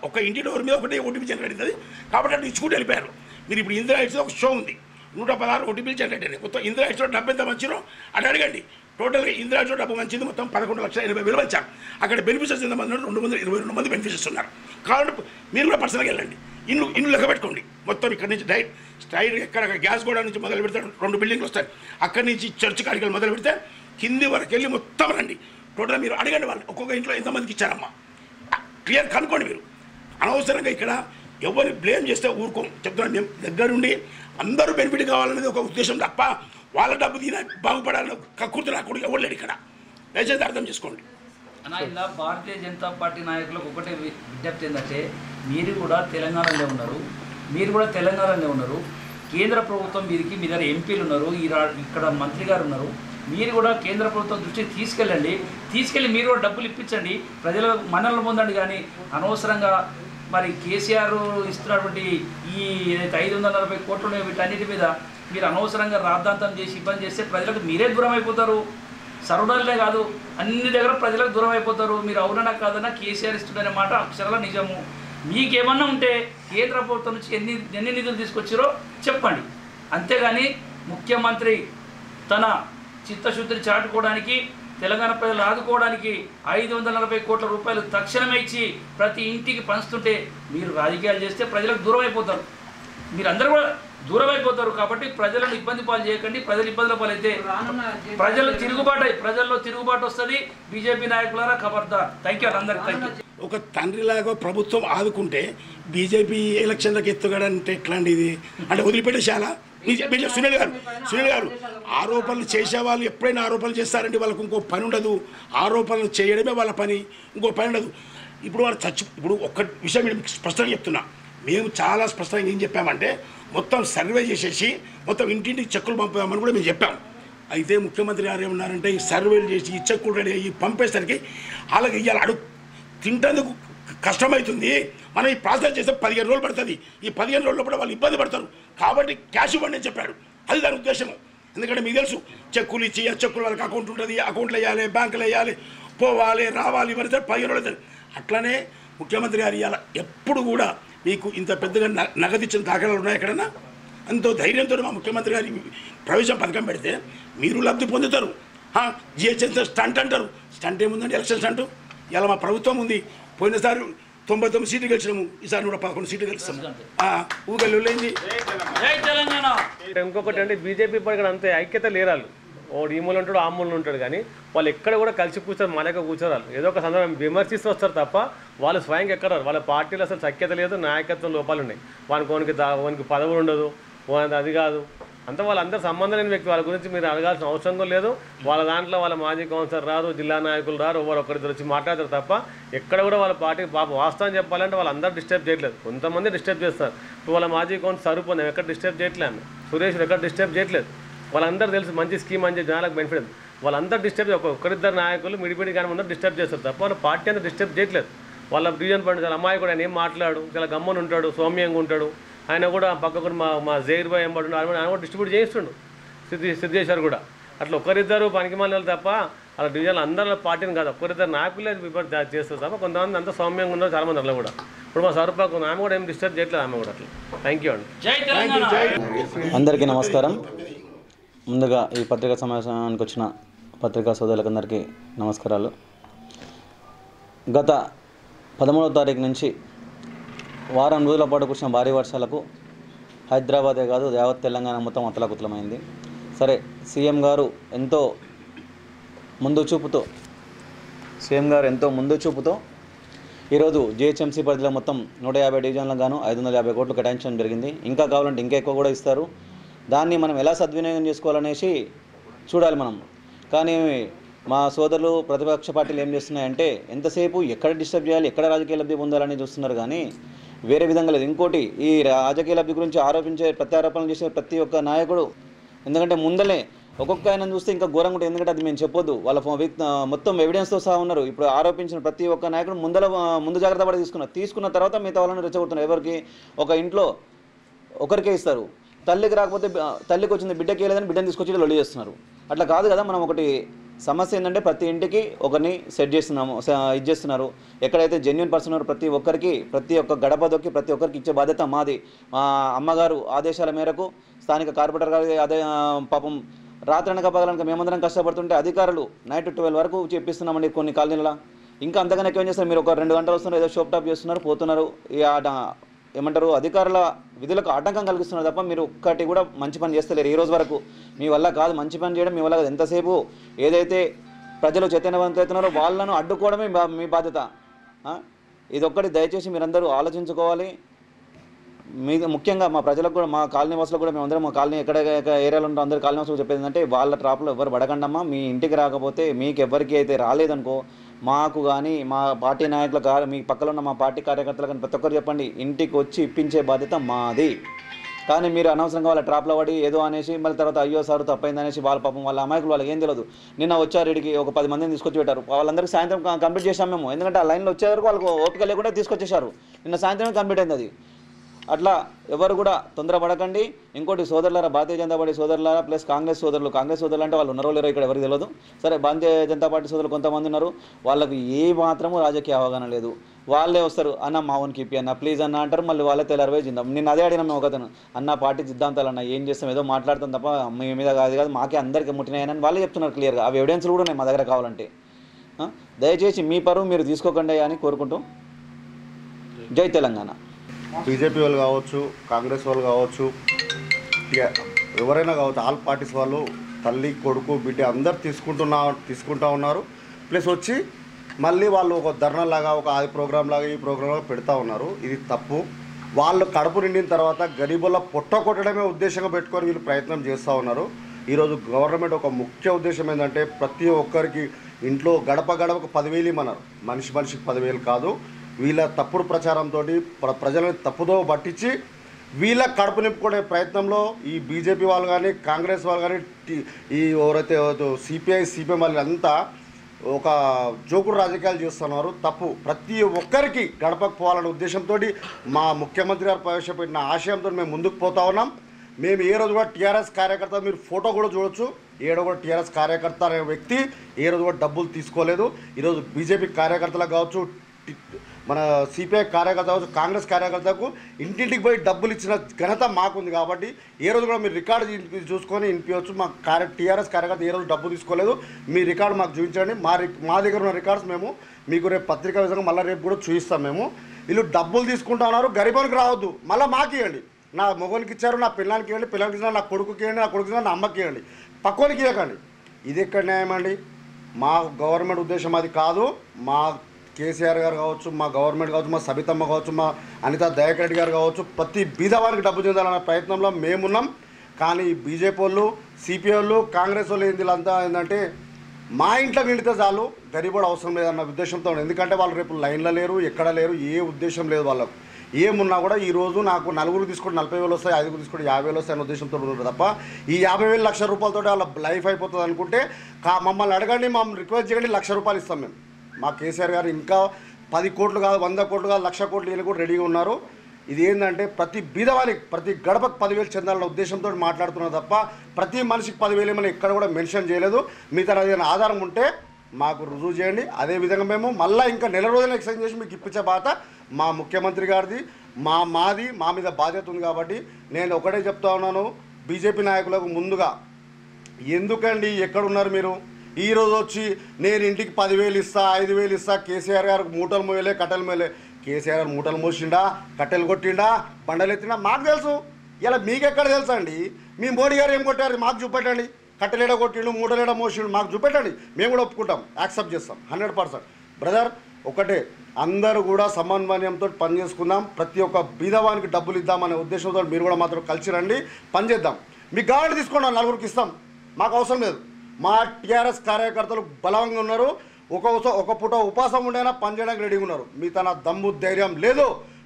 ఒక ఇంటి డోర్ మీద ఒకటే ఓటీపీ జనరేట్ అవుతుంది. కాబట్టి అటు ఇచ్చుకుంటూ వెళ్ళిపోయారు. మీరు ఇప్పుడు ఇందిరాయిట్స్లో ఒక షో ఉంది, 116 ఓటీపీలు జనరేట్ అయినాయి. మొత్తం ఇందిరాయిట్స్లో 70 ఎంత మంచిరో అటు అడగండి. టోటల్గా ఇందిరాయిట్స్లో 70 మంచిది, మొత్తం 11,80,000 వచ్చారు. అక్కడ బెనిఫిషియర్స్ ఎంతమంది ఉన్నారు, 222 మంది బెనిఫిషియర్స్ ఉన్నారు. కాబట్టి మీరు కూడా పర్సనల్గా వెళ్ళండి, ఇల్లు లెక్క పెట్టుకోండి. మొత్తం ఇక్కడ నుంచి స్ట్రైట్ ఎక్కడ గ్యాస్ గోడ నుంచి మొదలు పెడితే 2 బిల్డింగ్లు వస్తాయి. అక్కడి నుంచి చర్చ్ కాడికి మొదలు పెడితే కింది వరకు వెళ్ళి మొత్తం రండి. టోటల్ మీరు అడగండి వాళ్ళు ఒక్కొక్క ఇంట్లో ఎంతమందికి ఇచ్చారమ్మా, క్లియర్ కనుక్కోండి. మీరు అనవసరంగా ఇక్కడ ఎవరిని బ్లేమ్ చేస్తే ఊరుకోం. చెప్తున్నాను, మేము దగ్గరుండి అందరూ బెనిఫిట్ కావాలనేది ఒక ఉద్దేశం తప్ప వాళ్ళ డబ్బు తిన బాగుపడాలని కక్కుర్తి నాకు ఎవరు లేడు ఇక్కడ. దయచేసి అర్థం చేసుకోండి. అన్న, ఇలా భారతీయ జనతా పార్టీ నాయకులకు ఒకటే విజ్ఞప్తి ఏంటంటే, మీరు కూడా తెలంగాణలో ఉన్నారు, కేంద్ర ప్రభుత్వం మీ దగ్గర ఎంపీలు ఉన్నారు, ఇక్కడ మంత్రి గారు ఉన్నారు. మీరు కూడా కేంద్ర ప్రభుత్వం దృష్టికి తీసుకెళ్ళి మీరు కూడా డబ్బులు ఇప్పించండి, ప్రజల మనల్ని పొందండి. కానీ అనవసరంగా మరి కేసీఆర్ ఇస్తున్నటువంటి ఈ 540 కోట్లు వీటన్నిటి మీద మీరు అనవసరంగా రాద్ధాంతం చేసి ఇబ్బంది చేస్తే ప్రజలకు మీరే దూరం అయిపోతారు. సర్వడాలే కాదు, అన్ని దగ్గర ప్రజలకు దూరం అయిపోతారు. మీరు అవునన్నా కాదన్నా కేసీఆర్ ఇస్తుందనే మాట అక్షరాల నిజము. మీకేమన్నా ఉంటే కేంద్ర ప్రభుత్వం నుంచి ఎన్ని నిధులు తీసుకొచ్చారో చెప్పండి. అంతేగాని ముఖ్యమంత్రి తన చిత్తశుద్ధిని చాటుకోవడానికి, తెలంగాణ ప్రజలు ఆదుకోవడానికి 540 కోట్ల రూపాయలు తక్షణమే ఇచ్చి ప్రతి ఇంటికి పంచుతుంటే మీరు రాజకీయాలు చేస్తే ప్రజలకు దూరం అయిపోతారు. మీరందరూ కూడా దూరం అయిపోతారు. కాబట్టి ప్రజలను ఇబ్బంది పాలు చేయకండి. ప్రజలు ఇబ్బందుల పాలైతే ప్రజల్లో తిరుగుబాటు వస్తుంది. బీజేపీ నాయకులారా ఖబర్దార్. థ్యాంక్ యూ అందరికి. Thank you. ఒక తండ్రిలాగా ప్రభుత్వం ఆదుకుంటే బీజేపీ ఎలక్షన్లకు ఎత్తుగడంటే ఎట్లాంటిది అంటే వదిలిపెట్టేశాలా? సునీల్ గారు ఆరోపణలు చేసేవాళ్ళు ఎప్పుడైనా ఆరోపణలు చేస్తారంటే వాళ్ళకు ఇంకో పని ఉండదు. ఆరోపణలు చేయడమే వాళ్ళ పని, ఇంకో పని ఉండదు. ఇప్పుడు వాళ్ళు ఇప్పుడు ఒక్క విషయం మీకు స్పష్టంగా చెప్తున్నా. మేము చాలా స్పష్టంగా ఏం చెప్పామంటే, మొత్తం సర్వే చేసేసి మొత్తం ఇంటింటికి చెక్కులు పంపుదామని కూడా మేము చెప్పాము. అయితే ముఖ్యమంత్రి గారు ఏమన్నారంటే, ఈ సర్వేలు చేసి ఈ చెక్కులు రెడీ అయ్యి పంపేసరికి వాళ్ళకి ఇవాళ తింటేందుకు కష్టమవుతుంది. మనం ఈ ప్రాసెస్ చేస్తే 15 రోజులు పడుతుంది. ఈ 15 రోజుల్లో కూడా వాళ్ళు ఇబ్బంది పడతారు. కాబట్టి క్యాష్ ఇవ్వండి అని చెప్పాడు. అది దాని ఉద్దేశము. ఎందుకంటే మీకు తెలుసు, చెక్కులు ఇచ్చి ఆ చెక్కులు వాళ్ళకి అకౌంట్ ఉంటుంది, అకౌంట్లో వేయాలి, బ్యాంకులో వేయాలి, పోవాలి, రావాలి, ఇవన్నీ 15 రోజులు అవుతుంది. అట్లనే ముఖ్యమంత్రి గారు ఇవాళ ఎప్పుడు కూడా మీకు ఇంత పెద్దగా నగదు ఇచ్చిన దాఖలాలు ఉన్నాయి ఎక్కడన్నా? అంతో ధైర్యంతో మా ముఖ్యమంత్రి గారి ప్రవేశం పథకం పెడితే మీరు లబ్ధి పొందుతారు. జిహెచ్ఎంసీ స్టంట్ అంటారు. స్టంట్ ఏముందండి? Election stunt. ఇలా మా ప్రభుత్వం ఉంది. పోయినసారి 99 సీట్లు గెలిచినాము, ఈసారి 111 సీట్లు గెలుస్తాము. ఊగలేంది. ఇంకొకటి అంటే బీజేపీ పక్కన అంతే ఐక్యత లేరాలు. ఓడు ఈ మూలు ఉంటాడు, ఆ మూలు ఉంటాడు. కానీ వాళ్ళు ఎక్కడ కూడా కలిసి కూర్చొని మా లెక్క కూర్చోరాలు. ఏదో ఒక సందర్భం విమర్శిస్తూ వస్తారు తప్ప వాళ్ళు స్వయంగా ఎక్కడారు. వాళ్ళ పార్టీలో అసలు సఖ్యత లేదు, నాయకత్వం లోపాలు ఉన్నాయి. వానికి పదవులు ఉండదు, అది కాదు. అంతా వాళ్ళందరూ సంబంధం లేని వ్యక్తి, వాళ్ళ గురించి మీరు అడగాల్సిన అవసరం కూడా లేదు. వాళ్ళ దాంట్లో వాళ్ళ మాజీ కౌన్సిలర్ రారు, జిల్లా నాయకులు రారు, ఎవరు ఒకరిద్దరు వచ్చి మాట్లాడతారు తప్ప ఎక్కడ కూడా వాళ్ళ పార్టీ పాప వాస్తవం చెప్పాలంటే వాళ్ళందరూ డిస్టర్బ్ చేయట్లేదు, కొంతమంది డిస్టర్బ్ చేస్తారు. ఇప్పుడు వాళ్ళ మాజీ కౌన్సిలర్ సరిపోయింది, ఎక్కడ డిస్టర్బ్ చేయట్లేదు, సురేష్ ఎక్కడ డిస్టర్బ్ చేయట్లేదు. వాళ్ళందరూ తెలుసు మంచి స్కీమ్ అని చెప్పి జనాలకు బెనిఫిట్. వాళ్ళందరూ డిస్టర్బ్ ఒకరిద్దరు నాయకులు మిడిపిడి కానీ ముందర డిస్టర్బ్ చేస్తారు తప్ప వాళ్ళ పార్టీ అంతా డిస్టర్బ్ చేయట్లేదు. వాళ్ళ డివిజన్ పండు చాలా అమ్మాయి కూడా ఆయన ఏం మాట్లాడు, చాలా గమ్మని ఉంటాడు, సౌమ్యంగా ఉంటాడు. ఆయన కూడా పక్కకు మా జైర్ బాయ్ ఎంబడి ఆయన కూడా డిస్ట్రిబ్యూట్ చేయిస్తుండు, సిద్ధేశ్వర్ కూడా. అట్లా ఒకరిద్దరు పనికి మాలిన తప్ప అలా డివిజన్లు అందరూ పార్టీని కాదు, ఒకరిద్దరు నాయకులే చేస్తారు తప్ప కొంతమంది అంతా సౌమ్యంగా ఉన్నారు చాలామంది అట్లా కూడా. ఇప్పుడు మా సరుపాకు ఆమె కూడా ఏం డిస్టర్బ్ చేయట్లేదు, ఆమె కూడా అట్లా. థ్యాంక్ యూ అండి. అందరికీ నమస్కారం. ముందుగా ఈ పత్రికా సమావేశానికి వచ్చిన పత్రికా సోదరులందరికీ నమస్కారాలు. గత 13వ తారీఖు నుంచి వారం రోజుల పాటు కురిసిన భారీ వర్షాలకు హైదరాబాదే కాదు యావత్ తెలంగాణ మొత్తం అతలాకుతలమైంది. సరే, సీఎం గారు ఎంతో ముందు చూపుతో ఈరోజు జిహెచ్ఎంసీ పరిధిలో మొత్తం 150 డివిజన్లకు గాను 550 కోట్లు కేటాయించడం జరిగింది. ఇంకా కావాలంటే ఇంకా ఎక్కువ కూడా ఇస్తారు. దాన్ని మనం ఎలా సద్వినియోగం చేసుకోవాలనేసి చూడాలి మనం. కానీ మా సోదరులు ప్రతిపక్ష పార్టీలు ఏం చేస్తున్నాయంటే ఎంతసేపు ఎక్కడ డిస్టర్బ్ చేయాలి, ఎక్కడ రాజకీయ లబ్ధి పొందాలని చూస్తున్నారు, కానీ వేరే విధంగా లేదు. ఇంకోటి, ఈ రాజకీయ లబ్ధి గురించి ప్రత్యారోపణలు చేసే ప్రతి ఒక్క నాయకుడు, ఎందుకంటే ముందలే ఒక్కొక్క ఆయన చూస్తే ఇంకా ఘోరంగా ఉంటుంది. ఎందుకంటే అది మేము చెప్పొద్దు, వాళ్ళ మొత్తం ఎవిడెన్స్తో సహా ఉన్నారు. ఇప్పుడు ఆరోపించిన ప్రతి ఒక్క నాయకుడు ముందు జాగ్రత్త పడి తీసుకున్న తర్వాత మిగతా వాళ్ళని రెచ్చగొడుతున్నారు. ఎవరికి ఒక ఇంట్లో ఒకరికే ఇస్తారు, తల్లికి రాకపోతే తల్లికి వచ్చింది బిడ్డకి లేదని బిడ్డని తీసుకొచ్చి లొల్లి చేస్తున్నారు. అట్లా కాదు కదా. మనం ఒకటి సమస్య ఏంటంటే ప్రతి ఇంటికి ఒకరిని సెట్ చేస్తున్నారు. ఎక్కడైతే జెన్యున్ పర్సన్ ఉన్నారో ప్రతి ఒక్క గడప దొక్కి ప్రతి ఒక్కరికి ఇచ్చే బాధ్యత మాది. మా అమ్మగారు ఆదేశాల మేరకు స్థానిక కార్పొరేటర్ గారి పాపం రాత్రనక పగలనక మేమందరం కష్టపడుతుంటే అధికారులు నైట్ 12 వరకు చెప్పిస్తున్నామండి కొన్ని కాలనీల. ఇంకా అంతగానే ఎక్కువ చేస్తారు. మీరు ఒక 2 గంటలు వస్తున్నారు, ఏదో షోప్ టాప్ చేస్తున్నారు, పోతున్నారు. ఏమంటారు, అధికారుల విధులకు ఆటంకం కలిగిస్తున్నారు తప్ప మీరు ఒక్కటి కూడా మంచి పని చేస్తలేరు ఈ రోజు వరకు. మీ వల్ల కాదు మంచి పని చేయడం, మీ వల్ల కాదు. ఎంతసేపు ఏదైతే ప్రజలు చైతన్యవంతులవుతున్నారో వాళ్ళను అడ్డుకోవడమే మీ బాధ్యత. ఇదొక్కటి దయచేసి మీరందరూ ఆలోచించుకోవాలి. ముఖ్యంగా మా ప్రజలకు కూడా, మా కాలనీ వాసులకు కూడా, మేమందరం మా కాలనీ ఎక్కడ ఏరియాలో ఉంటాం అందరూ కాలనీ వాసులకు చెప్పేది ఏంటంటే వాళ్ళ ట్రాప్లో ఎవరు పడకండమ్మా. మీ ఇంటికి రాకపోతే మీకు ఎవరికి అయితే రాలేదనుకో, మాకు కానీ మా పార్టీ నాయకులకు మీ పక్కన ఉన్న మా పార్టీ కార్యకర్తలు కానీ ప్రతి ఒక్కరు చెప్పండి, ఇంటికి వచ్చి ఇప్పించే బాధ్యత మాది. కానీ మీరు అనవసరంగా వాళ్ళ ట్రాప్లో పడి ఏదో అనేసి మళ్ళీ తర్వాత అయ్యో సార్ తప్పైంది అనేసి వాళ్ళ పాపం వాళ్ళ అమాయకులు వాళ్ళకి ఏం తెలియదు. నిన్న వచ్చారు ఇడికి ఒక 10 మందిని తీసుకొచ్చి పెట్టారు. వాళ్ళందరికీ సాయంత్రం కంప్లీట్ చేసాం మేము. ఎందుకంటే ఆ లైన్లో వచ్చే వరకు వాళ్ళకు ఓపిక లేకుండా తీసుకొచ్చేసారు. నిన్న సాయంత్రమే కంప్లీట్ అయింది అది. అట్లా ఎవరు కూడా తొందరపడకండి. ఇంకోటి సోదరులారా, భారతీయ జనతా పార్టీ సోదరులారా ప్లస్ కాంగ్రెస్ సోదరులు అంటే వాళ్ళు ఉన్నారో లేరో ఇక్కడ ఎవరికి తెలియదు. సరే, భారతీయ జనతా పార్టీ సోదరులు కొంతమంది ఉన్నారు, వాళ్ళకి ఏ మాత్రము రాజకీయ అవగాహన లేదు. వాళ్ళే వస్తారు, అన్న మావునికి ఇప్పి అన్న ప్లీజ్ అన్న అంటారు, మళ్ళీ వాళ్ళే తెల్లారిపోయి జిందాం. నేను అదే అడిగినా మేము ఒకతను, అన్న పార్టీ సిద్ధాంతాలు అన్న ఏం చేస్తాం, ఏదో మాట్లాడతాం తప్ప మీ మీద కాదు మాకే అందరికీ ముట్టినాయని వాళ్ళే చెప్తున్నారు క్లియర్గా. అవి ఎవిడెన్స్లు కూడా ఉన్నాయి మా దగ్గర కావాలంటే. దయచేసి మీ పరువు మీరు తీసుకోకండి అని కోరుకుంటూ జై తెలంగాణ. బీజేపీ వాళ్ళు కావచ్చు, కాంగ్రెస్ వాళ్ళు కావచ్చు, ఇక ఎవరైనా కావచ్చు, ఆల్ పార్టీస్ వాళ్ళు తల్లి కొడుకు బిడ్డ అందరు తీసుకుంటూ ఉన్నారు. ప్లస్ వచ్చి మళ్ళీ వాళ్ళు ఒక ధర్నాలాగా ఒక ఆది ప్రోగ్రామ్ లాగా ఈ ప్రోగ్రాంలో పెడతా ఉన్నారు. ఇది తప్పు. వాళ్ళు కడుపు నిండిన తర్వాత గరీబుల పొట్ట కొట్టడమే ఉద్దేశంగా పెట్టుకొని వీళ్ళు ప్రయత్నం చేస్తూ ఉన్నారు. ఈరోజు గవర్నమెంట్ ఒక ముఖ్య ఉద్దేశం ఏంటంటే ప్రతి ఒక్కరికి ఇంట్లో గడప గడపకు 10,000 ఇమ్మన్నారు. మనిషికి 10,000 కాదు. వీళ్ళ తప్పుడు ప్రచారంతో ప్రజలను తప్పుదో పట్టించి వీళ్ళ కడుపు నింపుకునే ప్రయత్నంలో ఈ బీజేపీ వాళ్ళు కానీ కాంగ్రెస్ వాళ్ళు కానీ ఈ ఎవరైతే సిపిఎం వాళ్ళు అంతా ఒక జోకుడు రాజకీయాలు చేస్తున్నారు. తప్పు. ప్రతి ఒక్కరికి గడపకు పోవాలనే ఉద్దేశంతో మా ముఖ్యమంత్రి గారు ప్రవేశపెట్టిన ఆశయంతో మేము ముందుకు పోతా ఉన్నాం. మేము ఏ రోజు కూడా టీఆర్ఎస్ కార్యకర్త, మీరు ఫోటో కూడా చూడొచ్చు, ఏడో కూడా టీఆర్ఎస్ కార్యకర్త అనే వ్యక్తి ఏ రోజు కూడా డబ్బులు తీసుకోలేదు. ఈరోజు బీజేపీ కార్యకర్తలకు కావచ్చు, మన సిపిఐ కార్యకర్త కావచ్చు, కాంగ్రెస్ కార్యకర్తకు ఇంటింటికి పోయి డబ్బులు ఇచ్చిన ఘనత మాకుంది. కాబట్టి ఏ రోజు కూడా మీరు రికార్డు చూసుకొని వినిపించవచ్చు. మా టీఆర్ఎస్ కార్యకర్త ఏ రోజు డబ్బు తీసుకోలేదు. మీ రికార్డు మాకు చూపించండి. మా దగ్గర ఉన్న రికార్డ్స్ మేము మీకు రేపు పత్రికా విధంగా మళ్ళీ రేపు కూడా చూపిస్తాం. మేము వీళ్ళు డబ్బులు తీసుకుంటా ఉన్నారు, గరీబానికి రావద్దు, మళ్ళీ మాకు ఇవ్వండి. నా మొగనికి ఇచ్చారు, నా పిల్లలకి ఇవ్వండి, పిల్లలకి ఇచ్చిన నా కొడుకుకి ఇవ్వండి, నా కొడుకు నా అమ్మకి ఇవ్వండి, పక్కోనికి ఇవ్వకండి. ఇది ఎక్కడ న్యాయం అండి? మా గవర్నమెంట్ ఉద్దేశం అది కాదు. మా కేసీఆర్ గారు కావచ్చు, మా గవర్నమెంట్ కావచ్చు, మా సబితమ్మ కావచ్చు, మా అనితా దయాకర్ రెడ్డి గారు కావచ్చు, ప్రతి బీదవానికి డబ్బు చెందాలనే ప్రయత్నంలో మేమున్నాం. కానీ బీజేపీ వాళ్ళు, సిపిఐ వాళ్ళు, కాంగ్రెస్ వాళ్ళు వీళ్ళంతా ఏంటంటే మా ఇంట్లో నిండితే చాలు, గరీబోడు అవసరం లేదన్న ఉద్దేశంతో. ఎందుకంటే వాళ్ళు రేపు లైన్లో లేరు, ఎక్కడ లేరు, ఏ ఉద్దేశం లేదు వాళ్ళకు. ఏమున్నా కూడా ఈరోజు నాకు నలుగురు తీసుకుంటే 40,000 వస్తాయి, 5గురు తీసుకుంటే 50,000 వస్తాయి అనే ఉద్దేశంతో ఉన్నారు తప్ప ఈ 50,000 లక్ష రూపాయలతో వాళ్ళ లైఫ్ అయిపోతుంది అనుకుంటే మమ్మల్ని అడగండి, మమ్మల్ని రిక్వెస్ట్ చేయండి, 1,00,000 రూపాయలు ఇస్తాం మేము. మా కేసీఆర్ గారు ఇంకా 10 కోట్లు కాదు, 100 కోట్లు కాదు, 1,00,000 కోట్లు వీళ్ళు కూడా రెడీగా ఉన్నారు. ఇది ఏంటంటే ప్రతి బీదవానికి ప్రతి గడపకు 10,000 చెందాలన్న ఉద్దేశంతో మాట్లాడుతున్నారు తప్ప ప్రతి మనిషికి 10,000 ఏమని ఎక్కడ కూడా మెన్షన్ చేయలేదు. మీ తన ఏదైనా ఆధారం ఉంటే మాకు రుజువు చేయండి. అదేవిధంగా మేము మళ్ళీ ఇంకా నెల రోజులు ఎక్స్చేంజ్ చేసి మీకు ఇప్పించే బాధ మా ముఖ్యమంత్రి గారిది, మా మీద బాధ్యత ఉంది. కాబట్టి నేను ఒకటే చెప్తా ఉన్నాను బీజేపీ నాయకులకు, ముందుగా ఎందుకండి ఎక్కడున్నారు మీరు? ఈరోజు వచ్చి నేను ఇంటికి 10,000 ఇస్తా, 5,000 ఇస్తా, కేసీఆర్ గారికి మూటలు మోయలే, కట్టెలు మోయలే. కేసీఆర్ గారు మూటలు మోసిండా, కట్టెలు కొట్టిండా, బండలు ఎత్తిండా మాకు తెలుసు. ఇలా మీకెక్కడ తెలుసా అండి? మీ మోడీ గారు ఏం కొట్టారు మాకు చూపెట్టండి. కట్టెలేడ కొట్టిండు, మూటలేడ మోసిండు మాకు చూపెట్టండి, మేము కూడా ఒప్పుకుంటాం, యాక్సెప్ట్ చేస్తాం 100%. బ్రదర్ ఒకటే, అందరూ కూడా సమన్వయంతో పనిచేసుకుందాం. ప్రతి ఒక్క బీదవానికి డబ్బులు ఇద్దామనే ఉద్దేశంతో మీరు కూడా మాత్రం కలిసి రండి, పనిచేద్దాం. మీకు కావాలంటే తీసుకోండి, 4గురికి ఇస్తాం, మాకు అవసరం లేదు. మా టీఆర్ఎస్ కార్యకర్తలు బలంగా ఉన్నారు. ఒక పూట ఉపాసం ఉండైనా పనిచేయడానికి రెడీగా ఉన్నారు. మీ తన దమ్ము ధైర్యం లేదు.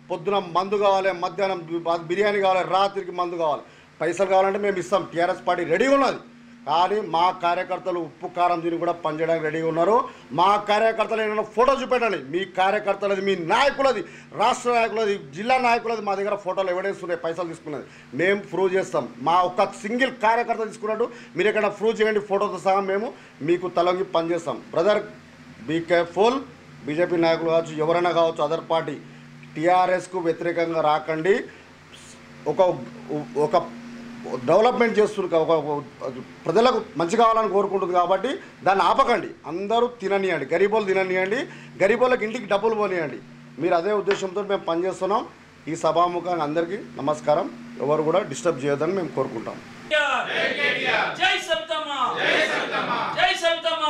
పొద్దున మందు కావాలి, మధ్యాహ్నం బిర్యానీ కావాలి, రాత్రికి మందు కావాలి, పైసలు కావాలంటే మేము ఇస్తాం. టీఆర్ఎస్ పార్టీ రెడీగా ఉన్నది. కానీ మా కార్యకర్తలు ఉప్పు కారం తిని కూడా పనిచేయడానికి రెడీగా ఉన్నారు. మా కార్యకర్తలు ఏమైనా ఫోటో చూపెట్టండి. మీ కార్యకర్తలది, మీ నాయకులది, రాష్ట్ర నాయకులది, జిల్లా నాయకులది మా దగ్గర ఫోటోలు ఎవిడెన్స్ ఉన్నాయి, పైసలు తీసుకున్నది మేము ప్రూవ్ చేస్తాం. మా ఒక్క సింగిల్ కార్యకర్త తీసుకున్నట్టు మీరు ఎక్కడ ప్రూవ్ చేయండి, ఫోటోతో సహా మేము మీకు తలొంగి పనిచేస్తాం. Brother be careful. బీజేపీ నాయకులు కావచ్చు, ఎవరైనా కావచ్చు, అదర్ పార్టీ టీఆర్ఎస్కు వ్యతిరేకంగా రాకండి. ఒక డెవలప్మెంట్ చేస్తున్నారు, ప్రజలకు మంచి కావాలని కోరుకుంటుంది కాబట్టి దాన్ని ఆపకండి. అందరూ తిననియండి, గరీబోళ్ళు తిననియండి, గరీబోళ్ళకి ఇంటికి డబ్బులు పోనీయండి. మీరు అదే ఉద్దేశంతో మేము పనిచేస్తున్నాం. ఈ సభాముఖంగా అందరికీ నమస్కారం. ఎవరు కూడా డిస్టర్బ్ చేయొద్దని మేము కోరుకుంటాం. జై సవితమ్మ, జై సవితమ్మ, జై సవితమ్మ.